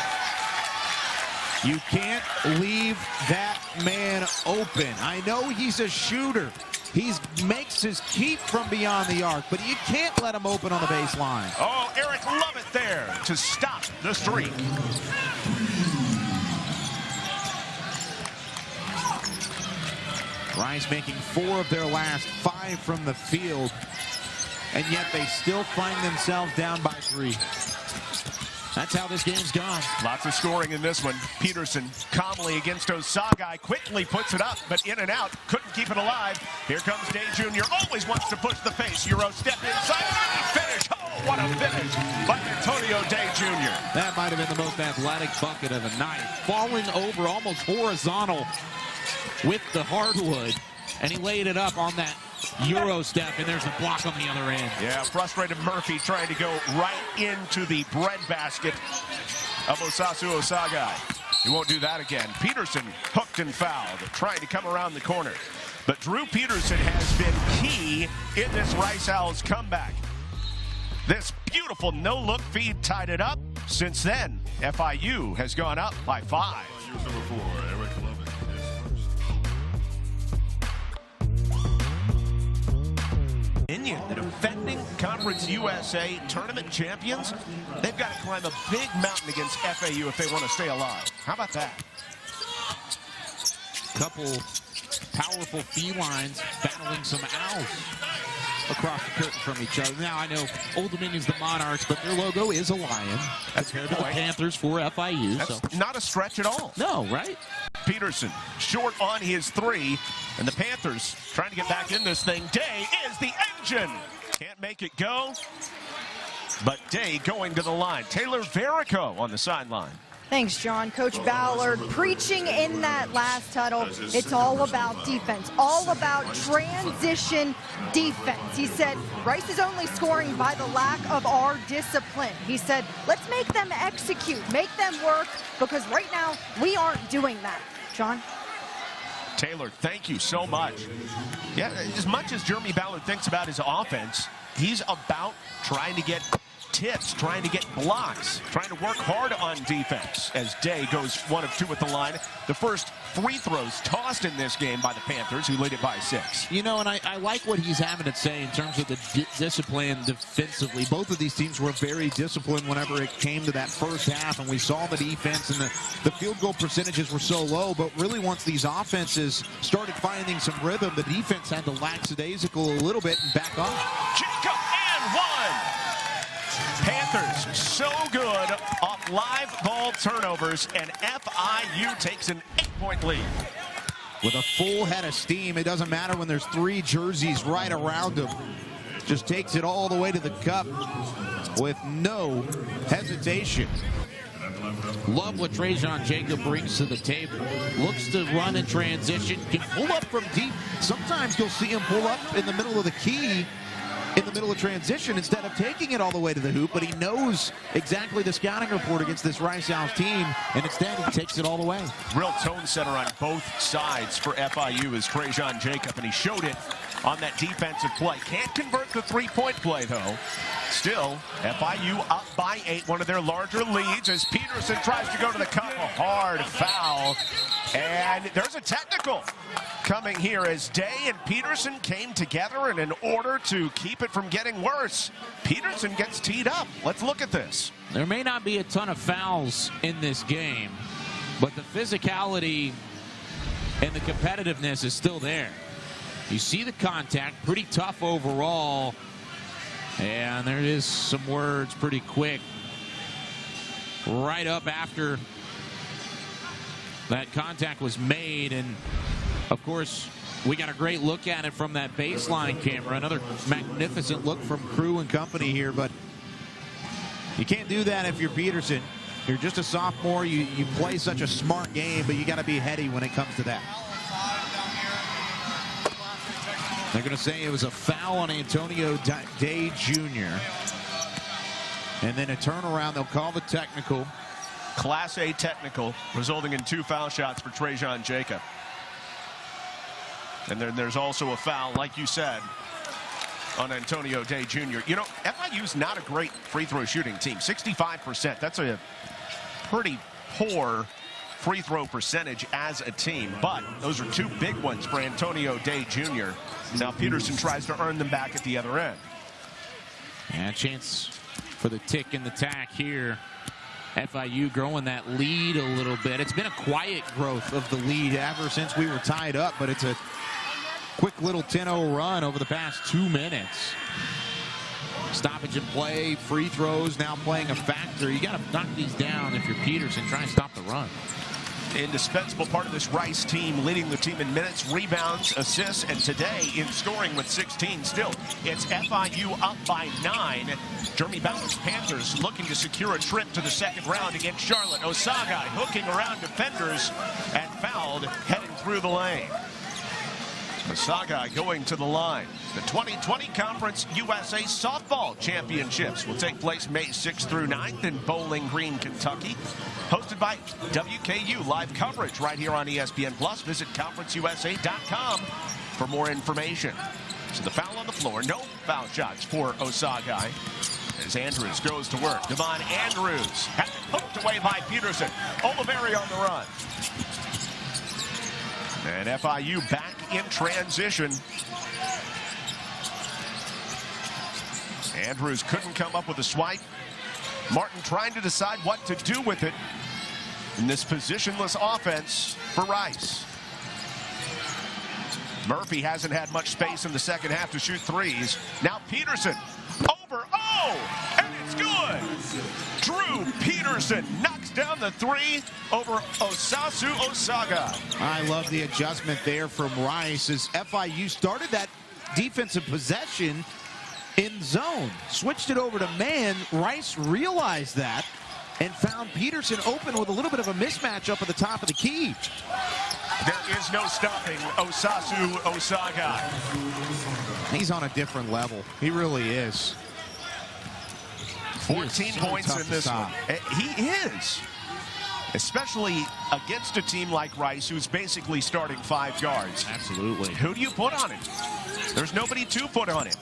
You can't leave that man open. I know he's a shooter. He makes his keep from beyond the arc, but you can't let him open on the baseline. Oh, Eric Lovett there to stop the streak. Rice making 4 of their last 5 from the field, and yet they still find themselves down by 3. That's how this game's gone. Lots of scoring in this one. Peterson calmly against Osagai, quickly puts it up, but in and out, couldn't keep it alive. Here comes Day Jr., always wants to push the pace. Euro step inside, finish. Oh, what a finish by Antonio Day Jr. That might have been the most athletic bucket of the night. Falling over almost horizontal with the hardwood, and he laid it up on that Euro step, and there's a block on the other end. Yeah, frustrated Murphy trying to go right into the breadbasket of Osasu Osagai. He won't do that again. Peterson hooked and fouled, trying to come around the corner. But Drew Peterson has been key in this Rice Owls comeback. This beautiful no-look feed tied it up. Since then, FIU has gone up by 5. The defending Conference USA tournament champions, they've got to climb a big mountain against FAU if they want to stay alive. How about that? Couple powerful felines battling some owls across the curtain from each other. Now, I know Old Dominion's the Monarchs, but their logo is a lion. That's compared to the Panthers for FIU. That's not a stretch at all. No, right? Peterson short on his 3, and the Panthers trying to get back in this thing. Day is the engine. Can't make it go, but Day going to the line. Taylor Verico on the sideline. Thanks, John. Coach Ballard preaching in that last huddle. It's all about defense, all about transition defense. He said Rice is only scoring by the lack of our discipline. He said, let's make them execute, make them work, because right now we aren't doing that. John? Taylor, thank you so much. Yeah, as much as Jeremy Ballard thinks about his offense, he's about trying to get tips, trying to get blocks, trying to work hard on defense as Day goes 1 of 2 at the line. The first free throws tossed in this game by the Panthers, who lead it by 6. You know, and I like what he's having to say in terms of the discipline defensively. Both of these teams were very disciplined whenever it came to that first half, and we saw the defense and the field goal percentages were so low, but really once these offenses started finding some rhythm, the defense had to lackadaisical a little bit and back off. Jacob and 1! Panthers so good off live ball turnovers, and FIU takes an 8-point lead. With a full head of steam, it doesn't matter when there's 3 jerseys right around him. Just takes it all the way to the cup with no hesitation. Love what Trejon Jacob brings to the table. Looks to run in transition, can pull up from deep. Sometimes you'll see him pull up in the middle of the key, in the middle of transition instead of taking it all the way to the hoop, but he knows exactly the scouting report against this Rice Owls team, and instead he takes it all the way. Real tone setter on both sides for FIU is Trejon Jacob, and he showed it on that defensive play. Can't convert the 3-point play, though. Still, FIU up by 8, one of their larger leads, as Peterson tries to go to the cup. A hard foul, and there's a technical coming here as Day and Peterson came together, and in order to keep it from getting worse, Peterson gets teed up. Let's look at this. There may not be a ton of fouls in this game, but the physicality and the competitiveness is still there. You see the contact, pretty tough overall, and there is some words pretty quick right up after that contact was made, and of course, we got a great look at it from that baseline camera. Another magnificent look from crew and company here, but you can't do that if you're Peterson. You're just a sophomore. You play such a smart game, but you got to be heady when it comes to that. They're going to say it was a foul on Antonio Day Jr. And then a turnaround. They'll call the technical. Class A technical, resulting in 2 foul shots for Trejon Jacob. And then there's also a foul, like you said, on Antonio Day Jr. You know, FIU's not a great free throw shooting team. 65%. That's a pretty poor free throw percentage as a team. But those are 2 big ones for Antonio Day Jr. Now Peterson tries to earn them back at the other end. And a chance for the tick and the tack here. FIU growing that lead a little bit. It's been a quiet growth of the lead ever since we were tied up, but it's a quick little 10-0 run over the past 2 minutes. Stoppage in play, free throws now playing a factor. You got to knock these down if you're Peterson. Try and stop the run. Indispensable part of this Rice team, leading the team in minutes, rebounds, assists, and today in scoring with 16. Still, it's FIU up by 9. Jeremy Ballard's Panthers looking to secure a trip to the second round against Charlotte. Osagai hooking around defenders and fouled heading through the lane. Osagai going to the line. The 2020 Conference USA Softball Championships will take place May 6th through 9th in Bowling Green, Kentucky. Hosted by WKU. Live coverage right here on ESPN+. Visit conferenceusa.com for more information. So the foul on the floor. No foul shots for Osagai. As Andrews goes to work. Devon Andrews has it poked away by Peterson. Oliveri on the run. And FIU back in transition. Andrews couldn't come up with a swipe. Martin trying to decide what to do with it in this positionless offense for Rice. Murphy hasn't had much space in the second half to shoot threes. Now Peterson over. Oh, and it's good. Drew Peterson knocks down the three over Osasu Osaga. I love the adjustment there from Rice as FIU started that defensive possession in zone. Switched it over to man. Rice realized that and found Peterson open with a little bit of a mismatch up at the top of the key. There is no stopping Osasu Osaga. He's on a different level. He really is. 14 points in this one. He is. Especially against a team like Rice, who's basically starting 5 guards. Absolutely. Who do you put on it? There's nobody to put on it.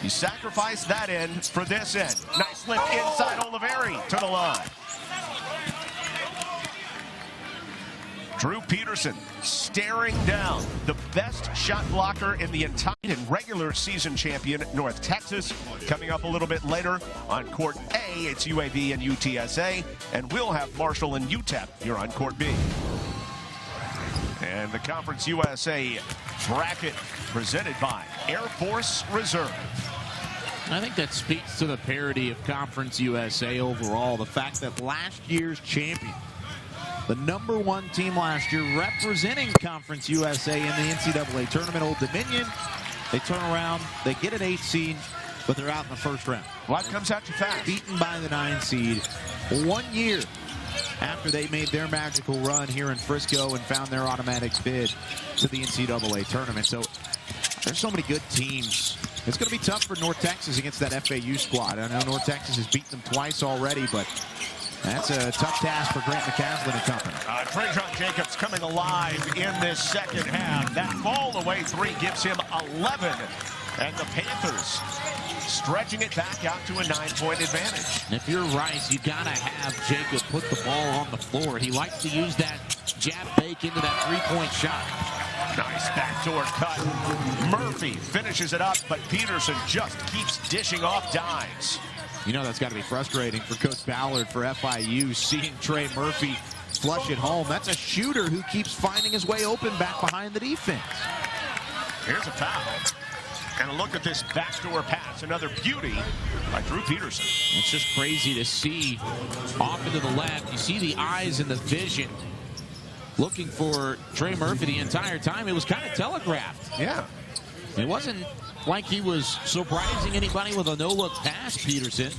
You sacrifice that end for this end. Nice lift inside Oliveri to the line. Drew Peterson staring down the best shot blocker in the entire regular season champion North Texas. Coming up a little bit later on court A, it's UAB and UTSA, and we'll have Marshall and UTEP here on court B. And the Conference USA bracket presented by Air Force Reserve. I think that speaks to the parity of Conference USA overall. The fact that last year's champion, the #1 team last year representing Conference USA in the NCAA tournament, Old Dominion, they turn around, they get an 8 seed, but they're out in the first round. Life comes at you fast. Beaten by the 9 seed 1 year after they made their magical run here in Frisco and found their automatic bid to the NCAA tournament. So there's so many good teams. It's going to be tough for North Texas against that FAU squad. I know North Texas has beaten them twice already, but that's a tough task for Grant McCaslin and company. Trejon Jacob's coming alive in this second half. That fall away 3 gives him 11. And the Panthers stretching it back out to a 9-point advantage. And if you're Rice, you got to have Jacob put the ball on the floor. He likes to use that jab fake into that 3-point shot. Nice backdoor cut. Murphy finishes it up, but Peterson just keeps dishing off dimes. You know that's got to be frustrating for Coach Ballard for FIU, seeing Trey Murphy flush it home. That's a shooter who keeps finding his way open back behind the defense. Here's a foul. And a look at this backdoor pass. Another beauty by Drew Peterson. It's just crazy to see off into the left. You see the eyes and the vision looking for Trey Murphy the entire time. It was kind of telegraphed. Yeah. It wasn't like he was surprising anybody with a no-look pass, Peterson.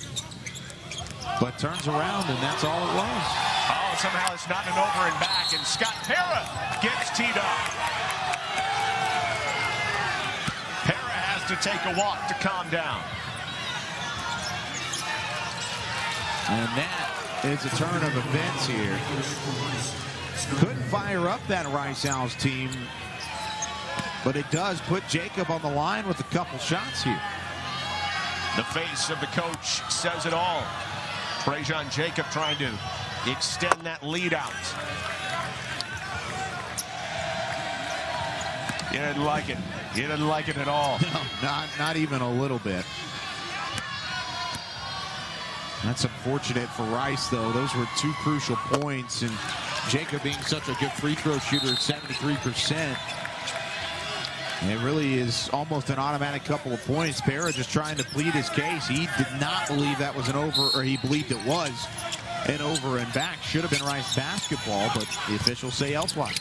But turns around, and that's all it was. Oh, somehow it's not an over and back, and Scott Para gets teed up. Para has to take a walk to calm down. And that is a turn of events here. Couldn't fire up that Rice Owls team, but it does put Jacob on the line with a couple shots here. The face of the coach says it all. Trejon Jacob trying to extend that lead out. He didn't like it. He didn't like it at all. No, not even a little bit. That's unfortunate for Rice, though. Those were 2 crucial points, and Jacob being such a good free throw shooter at 73%. It really is almost an automatic couple of points. Para just trying to plead his case. He did not believe that was an over, or he believed it was an over and back. Should have been Rice basketball, but the officials say elsewise.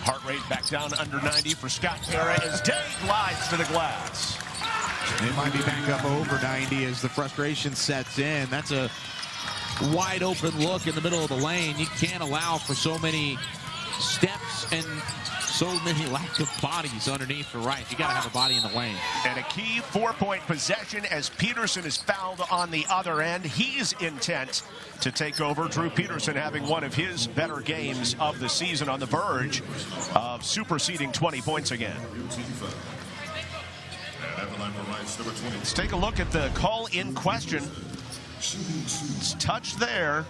Heart rate back down under 90 for Scott Para as Day glides to the glass. It might be back up over 90 as the frustration sets in. That's a Wide open look in the middle of the lane. You can't allow for so many steps and so many lack of bodies underneath for Rice. You got to have a body in the lane. And a key 4-point possession as Peterson is fouled on the other end. He's intent to take over. Drew Peterson having one of his better games of the season, on the verge of superseding 20 points again. Let's take a look at the call in question. It's touch there.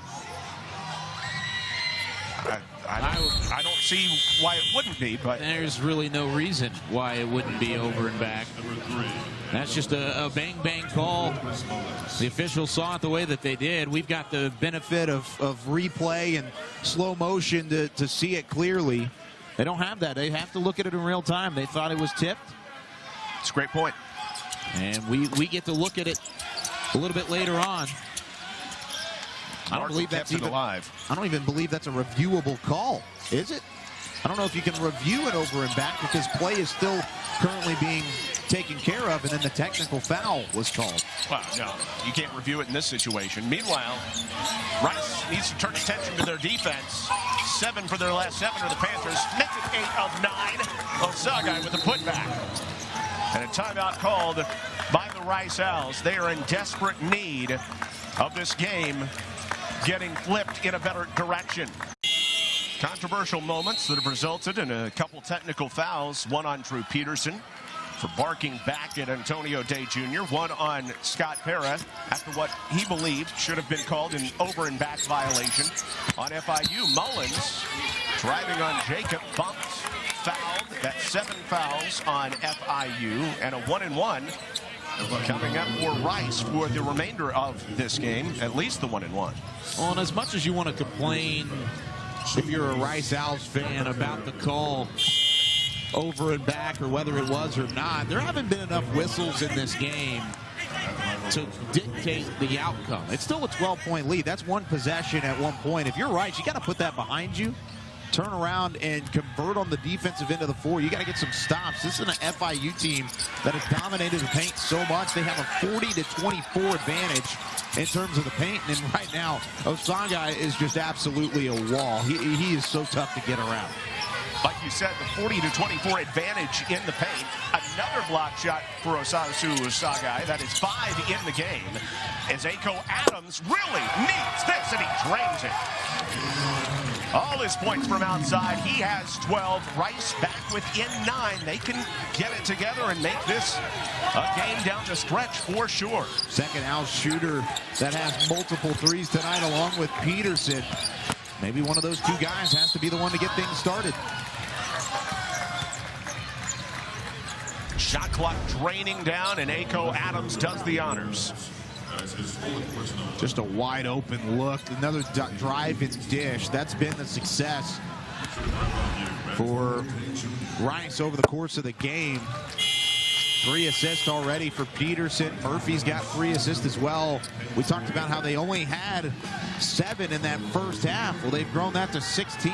I don't see why it wouldn't be, but there's really no reason why it wouldn't be over and back. That's just a bang-bang call. The officials saw it the way that they did. We've got the benefit of replay and slow motion to see it clearly. They don't have that. They have to look at it in real time. They thought it was tipped. It's a great point. And we get to look at it a little bit later on. I don't believe that's even alive. I don't even believe that's a reviewable call, is it? I don't know if you can review it over and back because play is still currently being taken care of, and then the technical foul was called. Well, no, you can't review it in this situation. Meanwhile, Rice needs to turn attention to their defense. 7 for their last 7 are the Panthers. Makes it 8 of 9. Osagai with a putback. And a timeout called by the Rice Owls. They are in desperate need of this game getting flipped in a better direction. Controversial moments that have resulted in a couple technical fouls. One on Drew Peterson for barking back at Antonio Day Jr. One on Scott Parra after what he believed should have been called an over and back violation. On FIU, Mullins driving on Jacob, bumped, fouled. That's 7 fouls on FIU and a 1-and-1 coming up for Rice for the remainder of this game, at least the 1-and-1. Well, and as much as you want to complain, if you're a Rice Owls fan, about the call over and back or whether it was or not, there haven't been enough whistles in this game to dictate the outcome. It's still a 12-point lead. That's one possession at one point. If you're Rice, you got to put that behind you, turn around and convert on the defensive end of the floor. You got to get some stops. This is an FIU team that has dominated the paint so much. They have a 40-24 advantage in terms of the paint, and right now Osagai is just absolutely a wall. He is so tough to get around. Like you said, the 40-24 advantage in the paint. Another block shot for Osasu Osagai. That is 5 in the game. As Ako Adams really needs this, and he drains it. All his points from outside. He has 12. Rice back within 9. They can get it together and make this a game down the stretch for sure. Second Owls shooter that has multiple threes tonight along with Peterson. Maybe one of those two guys has to be the one to get things started. Shot clock draining down, and Ako Adams does the honors. Just a wide open look. Another drive and dish. That's been the success for Rice over the course of the game. 3 assists already for Peterson. Murphy's got 3 assists as well. We talked about how they only had 7 in that first half. Well, they've grown that to 16.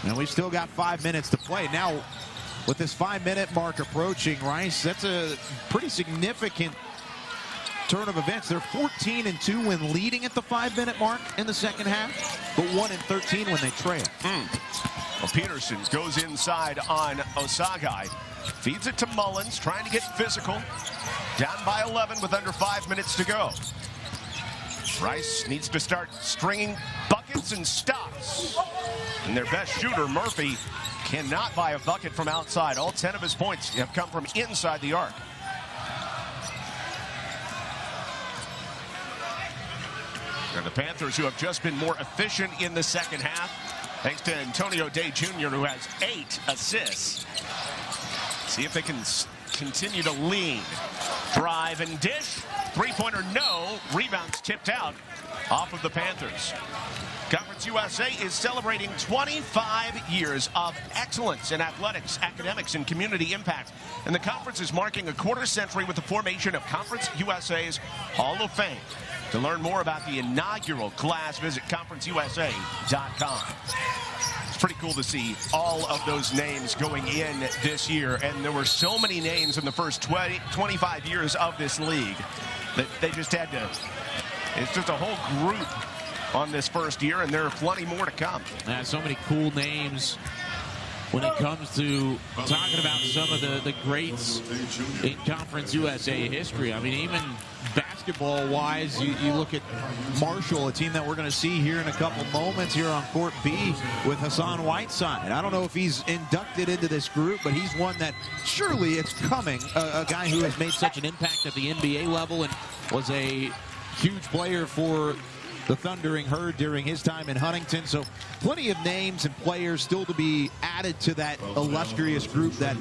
And we've still got 5 minutes to play. Now, with this 5-minute mark approaching, Rice, that's a pretty significant turn of events. They're 14-2 when leading at the 5-minute mark in the second half, but 1-13 when they trail. Well, Peterson goes inside on Osagai. Feeds it to Mullins, trying to get physical. Down by 11 with under 5 minutes to go. Rice needs to start stringing buckets and stops. And their best shooter, Murphy, cannot buy a bucket from outside. All 10 of his points have come from inside the arc. And the Panthers, who have just been more efficient in the second half, thanks to Antonio Day Jr., who has 8 assists. See if they can continue to lean. Drive and dish. 3-pointer, no. Rebounds tipped out off of the Panthers. Conference USA is celebrating 25 years of excellence in athletics, academics, and community impact. And the conference is marking a quarter-century with the formation of Conference USA's Hall of Fame. To learn more about the inaugural class, visit conferenceusa.com. It's pretty cool to see all of those names going in this year. And there were so many names in the first 25 years of this league that they just had to, it's just a whole group on this first year, and there are plenty more to come. So many cool names when it comes to talking about some of the greats in Conference USA history. I mean, even basketball-wise, you look at Marshall, a team that we're going to see here in a couple moments here on Court B with Hassan Whiteside. I don't know if he's inducted into this group, but he's one that surely it's coming. A guy who has made such an impact at the NBA level and was a huge player for the Thundering Herd during his time in Huntington. So plenty of names and players still to be added to that illustrious group that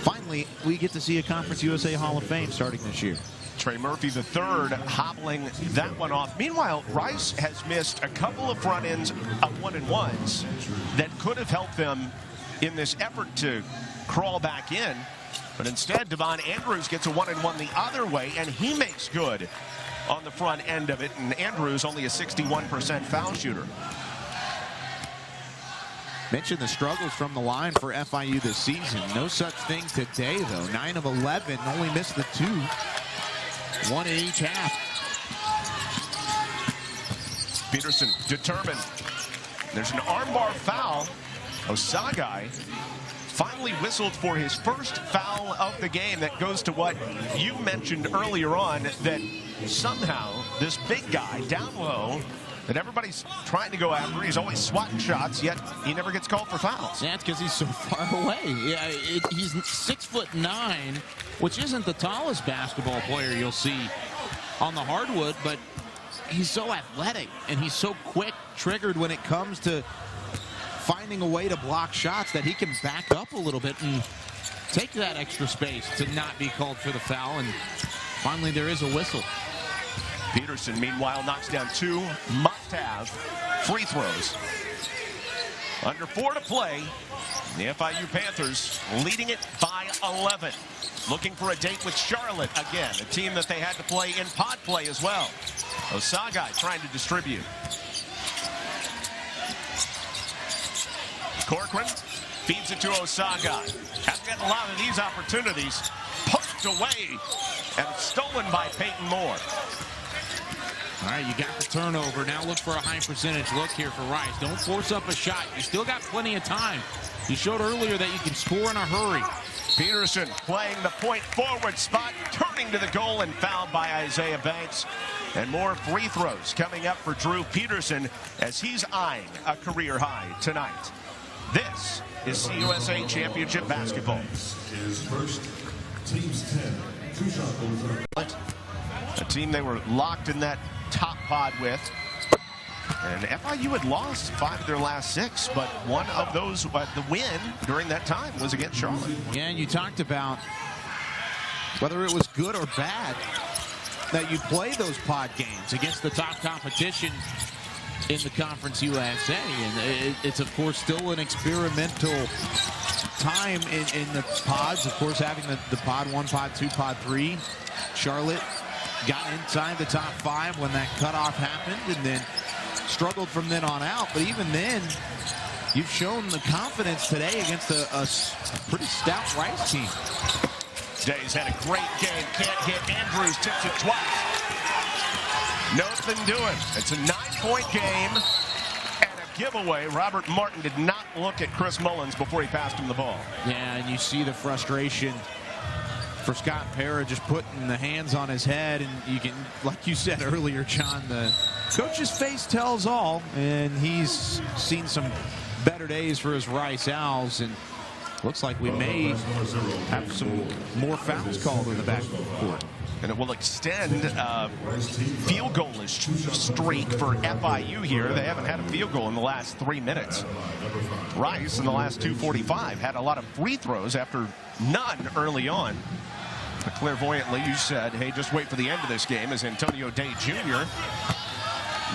finally we get to see a Conference USA Hall of Fame starting this year. Trey Murphy III hobbling that one off. Meanwhile, Rice has missed a couple of front ends of 1-and-1s that could have helped them in this effort to crawl back in. But instead, Devon Andrews gets a 1-and-1 the other way, and he makes good on the front end of it. And Andrews only a 61% foul shooter. Mentioned the struggles from the line for FIU this season. No such thing today, though. 9 of 11, only missed the 2. 1 in each half. Peterson determined. There's an armbar foul. Osagai finally whistled for his first foul of the game. That goes to what you mentioned earlier on, that somehow this big guy down low that everybody's trying to go after, he's always swatting shots, yet he never gets called for fouls. That's because he's so far away. Yeah, he's 6'9", which isn't the tallest basketball player you'll see on the hardwood, but he's so athletic and he's so quick, triggered when it comes to finding a way to block shots that he can back up a little bit and take that extra space to not be called for the foul. And finally there is a whistle. Peterson, meanwhile, knocks down 2 must-have free throws. Under 4 to play. The FIU Panthers leading it by 11. Looking for a date with Charlotte again, a team that they had to play in pod play as well. Osagai trying to distribute. Corcoran feeds it to Osagai. Hasn't gotten a lot of these opportunities. Poked away and stolen by Peyton Moore. All right, you got the turnover. Now look for a high percentage look here for Rice. Don't force up a shot. You still got plenty of time. You showed earlier that you can score in a hurry. Peterson playing the point forward spot, turning to the goal and fouled by Isaiah Banks. And more free throws coming up for Drew Peterson as he's eyeing a career high tonight. This is CUSA Championship Basketball. A team they were locked in that top pod with. And FIU had lost 5 of their last 6, but one of those, the win during that time was against Charlotte. Yeah, and you talked about whether it was good or bad that you play those pod games against the top competition in the Conference USA. And it's, of course, still an experimental time in the pods. Of course, having the pod 1, pod 2, pod 3. Charlotte got inside the top 5 when that cutoff happened and then struggled from then on out. But even then, you've shown the confidence today against a pretty stout Rice team. Day's had a great game. Can't get Andrews. Tips it twice. Nothing doing. It's a 9-point game and a giveaway. Robert Martin did not look at Chris Mullins before he passed him the ball. Yeah, and you see the frustration for Scott Parra just putting the hands on his head, and you can, like you said earlier, John, the coach's face tells all, and he's seen some better days for his Rice Owls, and looks like we may have some more fouls called in the back court. And it will extend field goal-ish streak for FIU here. They haven't had a field goal in the last 3 minutes. Rice in the last 2:45 had a lot of free throws after none early on. But clairvoyantly, you said, hey, just wait for the end of this game as Antonio Day Jr.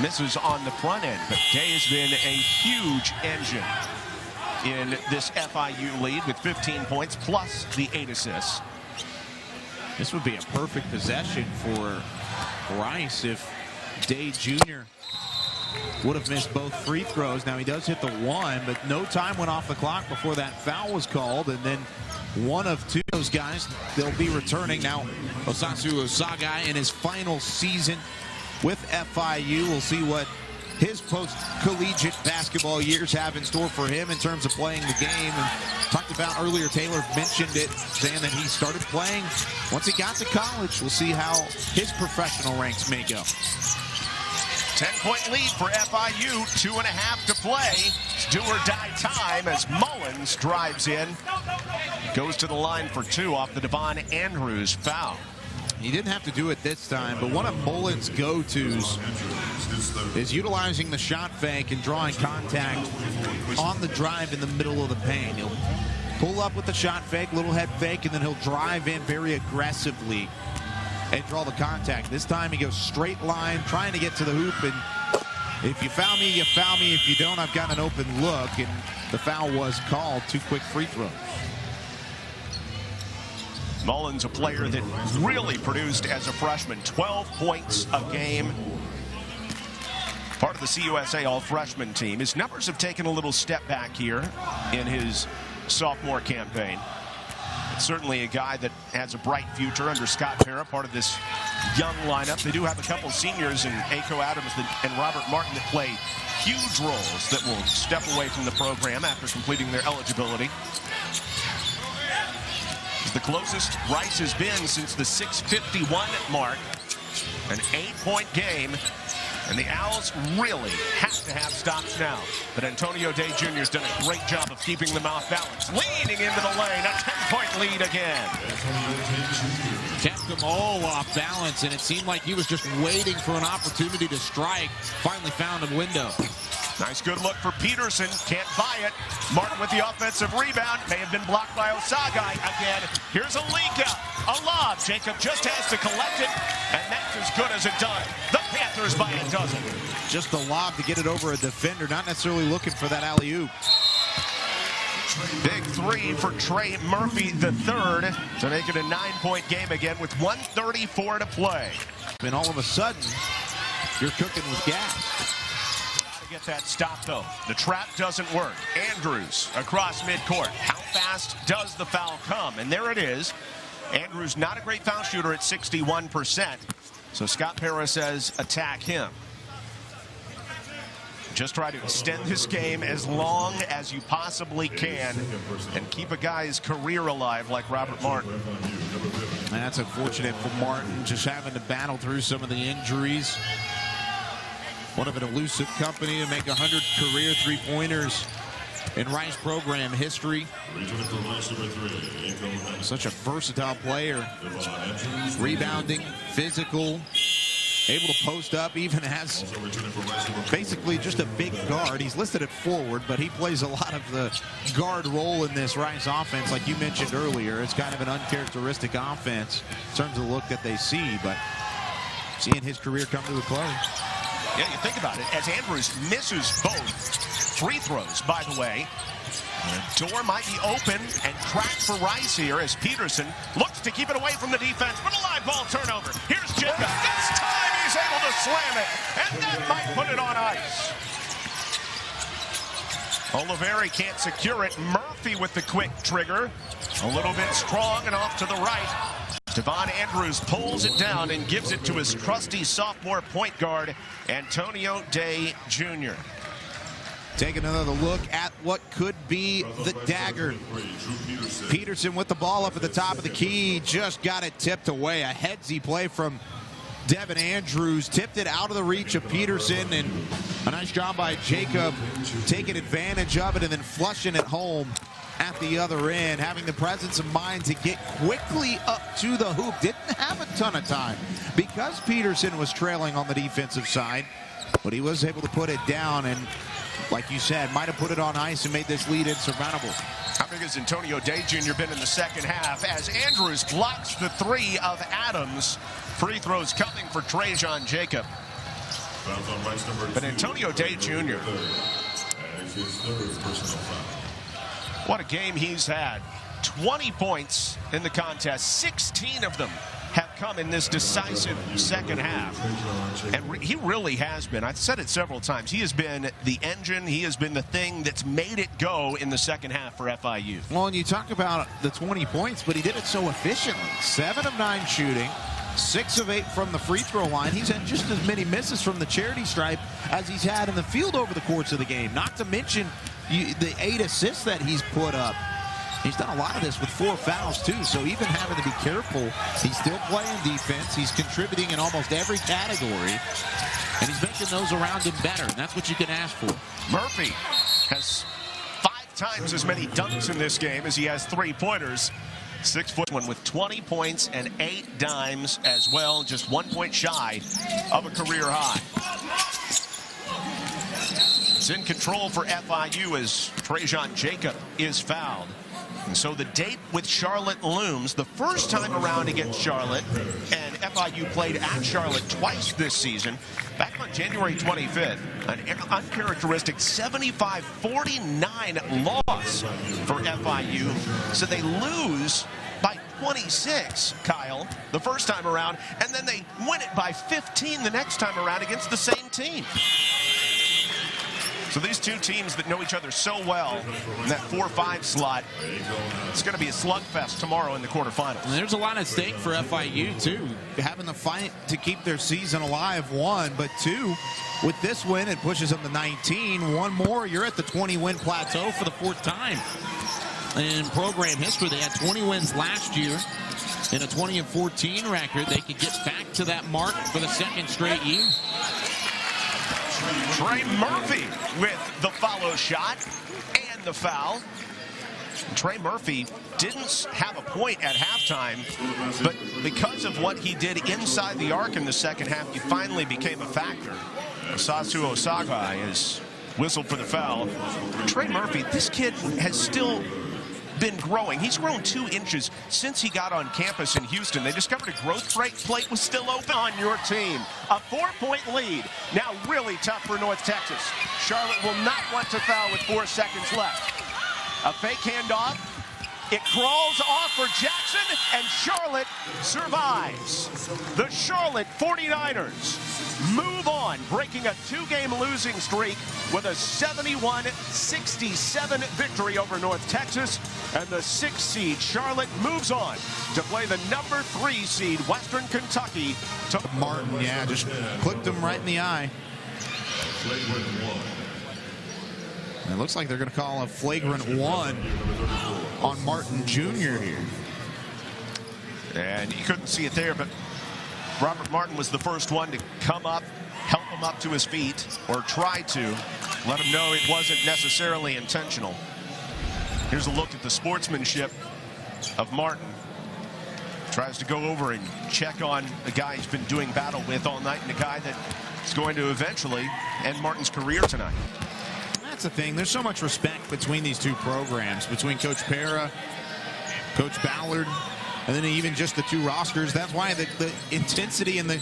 misses on the front end. But Day has been a huge engine in this FIU lead with 15 points plus the 8 assists. This would be a perfect possession for Rice if Day Jr. would have missed both free throws. Now he does hit the 1, but no time went off the clock before that foul was called, and then one of 2 of those guys, they'll be returning. Now Osasu Osagai in his final season with FIU. We'll see what his post-collegiate basketball years have in store for him in terms of playing the game. And talked about earlier, Taylor mentioned it, saying that he started playing once he got to college. We'll see how his professional ranks may go. 10-point lead for FIU, 2.5 to play. It's do or die time as Mullins drives in. Goes to the line for 2 off the Devon Andrews foul. He didn't have to do it this time, but one of Mullins' go-tos is utilizing the shot fake and drawing contact on the drive in the middle of the paint. He'll pull up with the shot fake, little head fake, and then he'll drive in very aggressively and draw the contact. This time he goes straight line, trying to get to the hoop, and if you foul me, you foul me. If you don't, I've got an open look, and the foul was called. 2 quick free throws. Mullins, a player that really produced as a freshman, 12 points a game. Part of the CUSA all-freshman team. His numbers have taken a little step back here in his sophomore campaign. It's certainly a guy that has a bright future under Scott Parra, part of this young lineup. They do have a couple seniors in Aiko Adams and Robert Martin that play huge roles that will step away from the program after completing their eligibility. The closest Rice has been since the 6:51 mark. An 8-point game. And the Owls really have to have stops now. But Antonio Day Jr. has done a great job of keeping them off balance. Leaning into the lane. A 10-point lead again. Kept them all off balance, and it seemed like he was just waiting for an opportunity to strike. Finally found a window. Nice good look for Peterson. Can't buy it. Martin with the offensive rebound. May have been blocked by Osagai again. Here's a leak out. A lob. Jacob just has to collect it. And that's as good as it done. The Panthers by a dozen. Just the lob to get it over a defender. Not necessarily looking for that alley-oop. Big 3 for Trey Murphy III to make it a 9-point game again with 1:34 to play. And all of a sudden, you're cooking with gas. Get that stop though. The trap doesn't work. Andrews across midcourt. How fast does the foul come? And there it is. Andrews not a great foul shooter at 61%. So Scott Parra says attack him. Just try to extend this game as long as you possibly can and keep a guy's career alive like Robert Martin. And that's unfortunate for Martin, just having to battle through some of the injuries. One of an elusive company to make 100 career three-pointers in Rice program history. Such a versatile player. Rebounding, physical, able to post up, even has basically just a big guard. He's listed at forward, but he plays a lot of the guard role in this Rice offense. Like you mentioned earlier, it's kind of an uncharacteristic offense in terms of the look that they see, but seeing his career come to a close. Yeah, you think about it, as Andrews misses both free throws, by the way. The door might be open and cracked for Rice here as Peterson looks to keep it away from the defense, but a live ball turnover. Here's Jacob. This time he's able to slam it, and that might put it on ice. Oliveri can't secure it. Murphy with the quick trigger. A little bit strong and off to the right. Devon Andrews pulls it down and gives it to his trusty sophomore point guard, Antonio Day Jr. Take another look at what could be the dagger. Peterson with the ball up at the top of the key, just got it tipped away. A headsy play from Devin Andrews, tipped it out of the reach of Peterson, and a nice job by Jacob taking advantage of it and then flushing it home at the other end, having the presence of mind to get quickly up to the hoop. Didn't have a ton of time because Peterson was trailing on the defensive side, but he was able to put it down and, like you said, might have put it on ice and made this lead insurmountable. How big has Antonio Day Jr. been in the second half as Andrews blocks the 3 of Adams? Free throws coming for Trejon Jacob. But Antonio Day Jr., what a game he's had. 20 points in the contest. 16 of them have come in this decisive second half. And he really has been. I've said it several times. He has been the engine. He has been the thing that's made it go in the second half for FIU. Well, and you talk about the 20 points, but he did it so efficiently. 7 of 9 shooting, 6 of 8 from the free throw line. He's had just as many misses from the charity stripe as he's had in the field over the course of the game. Not to mention the 8 assists that he's put up. He's done a lot of this with 4 fouls, too, so even having to be careful, he's still playing defense. He's contributing in almost every category, and he's making those around him better, and that's what you can ask for. Murphy has 5 times as many dunks in this game as he has 3-pointers. 6'1" with 20 points and 8 dimes as well, just 1 point shy of a career high. It's in control for FIU as Trejon Jacob is fouled. And so the date with Charlotte looms. The first time around against Charlotte, and FIU played at Charlotte twice this season, back on January 25th, an uncharacteristic 75-49 loss for FIU. So they lose by 26, Kyle, the first time around, and then they win it by 15 the next time around against the same team. So these two teams that know each other so well in that 4-5 slot, it's going to be a slugfest tomorrow in the quarterfinals. And there's a lot at stake for FIU, too. Having to fight to keep their season alive, 1, but 2, with this win, it pushes them to 19. 1 more, you're at the 20-win plateau for the 4th time. In program history, they had 20 wins last year. In a 20-14 record, they could get back to that mark for the 2nd straight year. Trey Murphy with the follow shot and the foul. Trey Murphy didn't have a point at halftime, but because of what he did inside the arc in the second half, he finally became a factor. Osasu Osagai is whistled for the foul. Trey Murphy, this kid has still been growing. He's grown 2 inches since he got on campus in Houston. They discovered a growth plate was still open on your team. A 4-point lead. Now really tough for North Texas. Charlotte will not want to foul with 4 seconds left. A fake handoff. It crawls off for Jackson, and Charlotte survives. The Charlotte 49ers move on, breaking a 2-game losing streak with a 71-67 victory over North Texas. And the 6th seed Charlotte moves on to play the number 3 seed Western Kentucky. Martin, yeah, just clipped him right in the eye. And it looks like they're going to call a flagrant 1 on Martin Jr. here. And you couldn't see it there, but Robert Martin was the first one to come up, help him up to his feet, or try to let him know it wasn't necessarily intentional. Here's a look at the sportsmanship of Martin. Tries to go over and check on a guy he's been doing battle with all night, and a guy that is going to eventually end Martin's career tonight. That's the thing. There's so much respect between these 2 programs, between Coach Para, Coach Ballard, and then even just the 2 rosters. That's why the intensity and the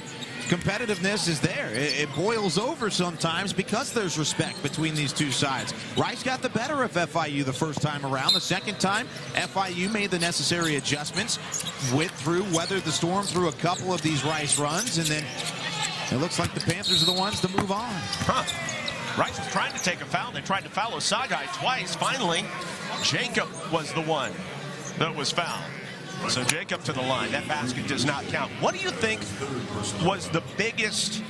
competitiveness is there. It boils over sometimes because there's respect between these 2 sides. Rice got the better of FIU the first time around. The second time, FIU made the necessary adjustments, weathered the storm through a couple of these Rice runs, and then it looks like the Panthers are the ones to move on. Rice was trying to take a foul. They tried to foul Osagai twice. Finally, Jacob was the one that was fouled. So Jacob to the line. That basket does not count. What do you think was the biggest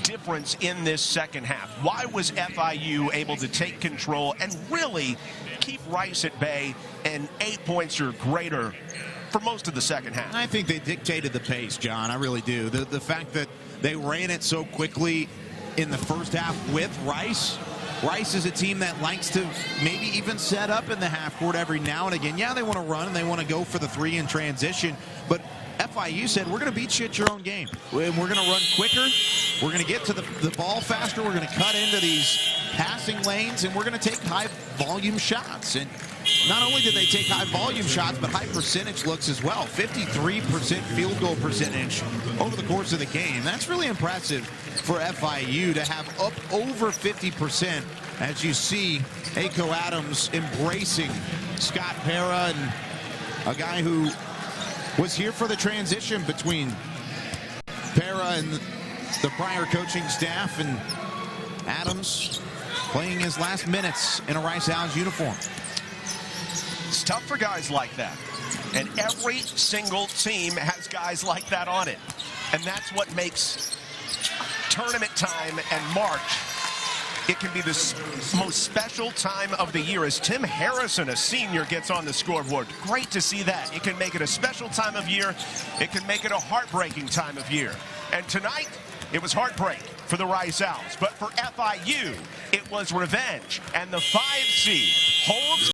difference in this second half? Why was FIU able to take control and really keep Rice at bay and 8 points or greater for most of the second half? I think they dictated the pace, John. I really do. The fact that they ran it so quickly in the first half with Rice. Rice is a team that likes to maybe even set up in the half court every now and again. Yeah, they want to run and they want to go for the 3 in transition, but FIU said, we're going to beat you at your own game. We're going to run quicker. We're going to get to the ball faster. We're going to cut into these passing lanes, and we're going to take high-volume shots. And not only did they take high-volume shots, but high-percentage looks as well. 53% field goal percentage over the course of the game. That's really impressive for FIU to have up over 50%, as you see Aiko Adams embracing Scott Para, and a guy who was here for the transition between Para and the prior coaching staff, and Adams playing his last minutes in a Rice Owls uniform. It's tough for guys like that. And every single team has guys like that on it. And that's what makes tournament time and March, it can be the most special time of the year. As Tim Harrison, a senior, gets on the scoreboard. Great to see that. It can make it a special time of year. It can make it a heartbreaking time of year. And tonight, it was heartbreak for the Rice Owls. But for FIU, it was revenge. And the 5 seed holds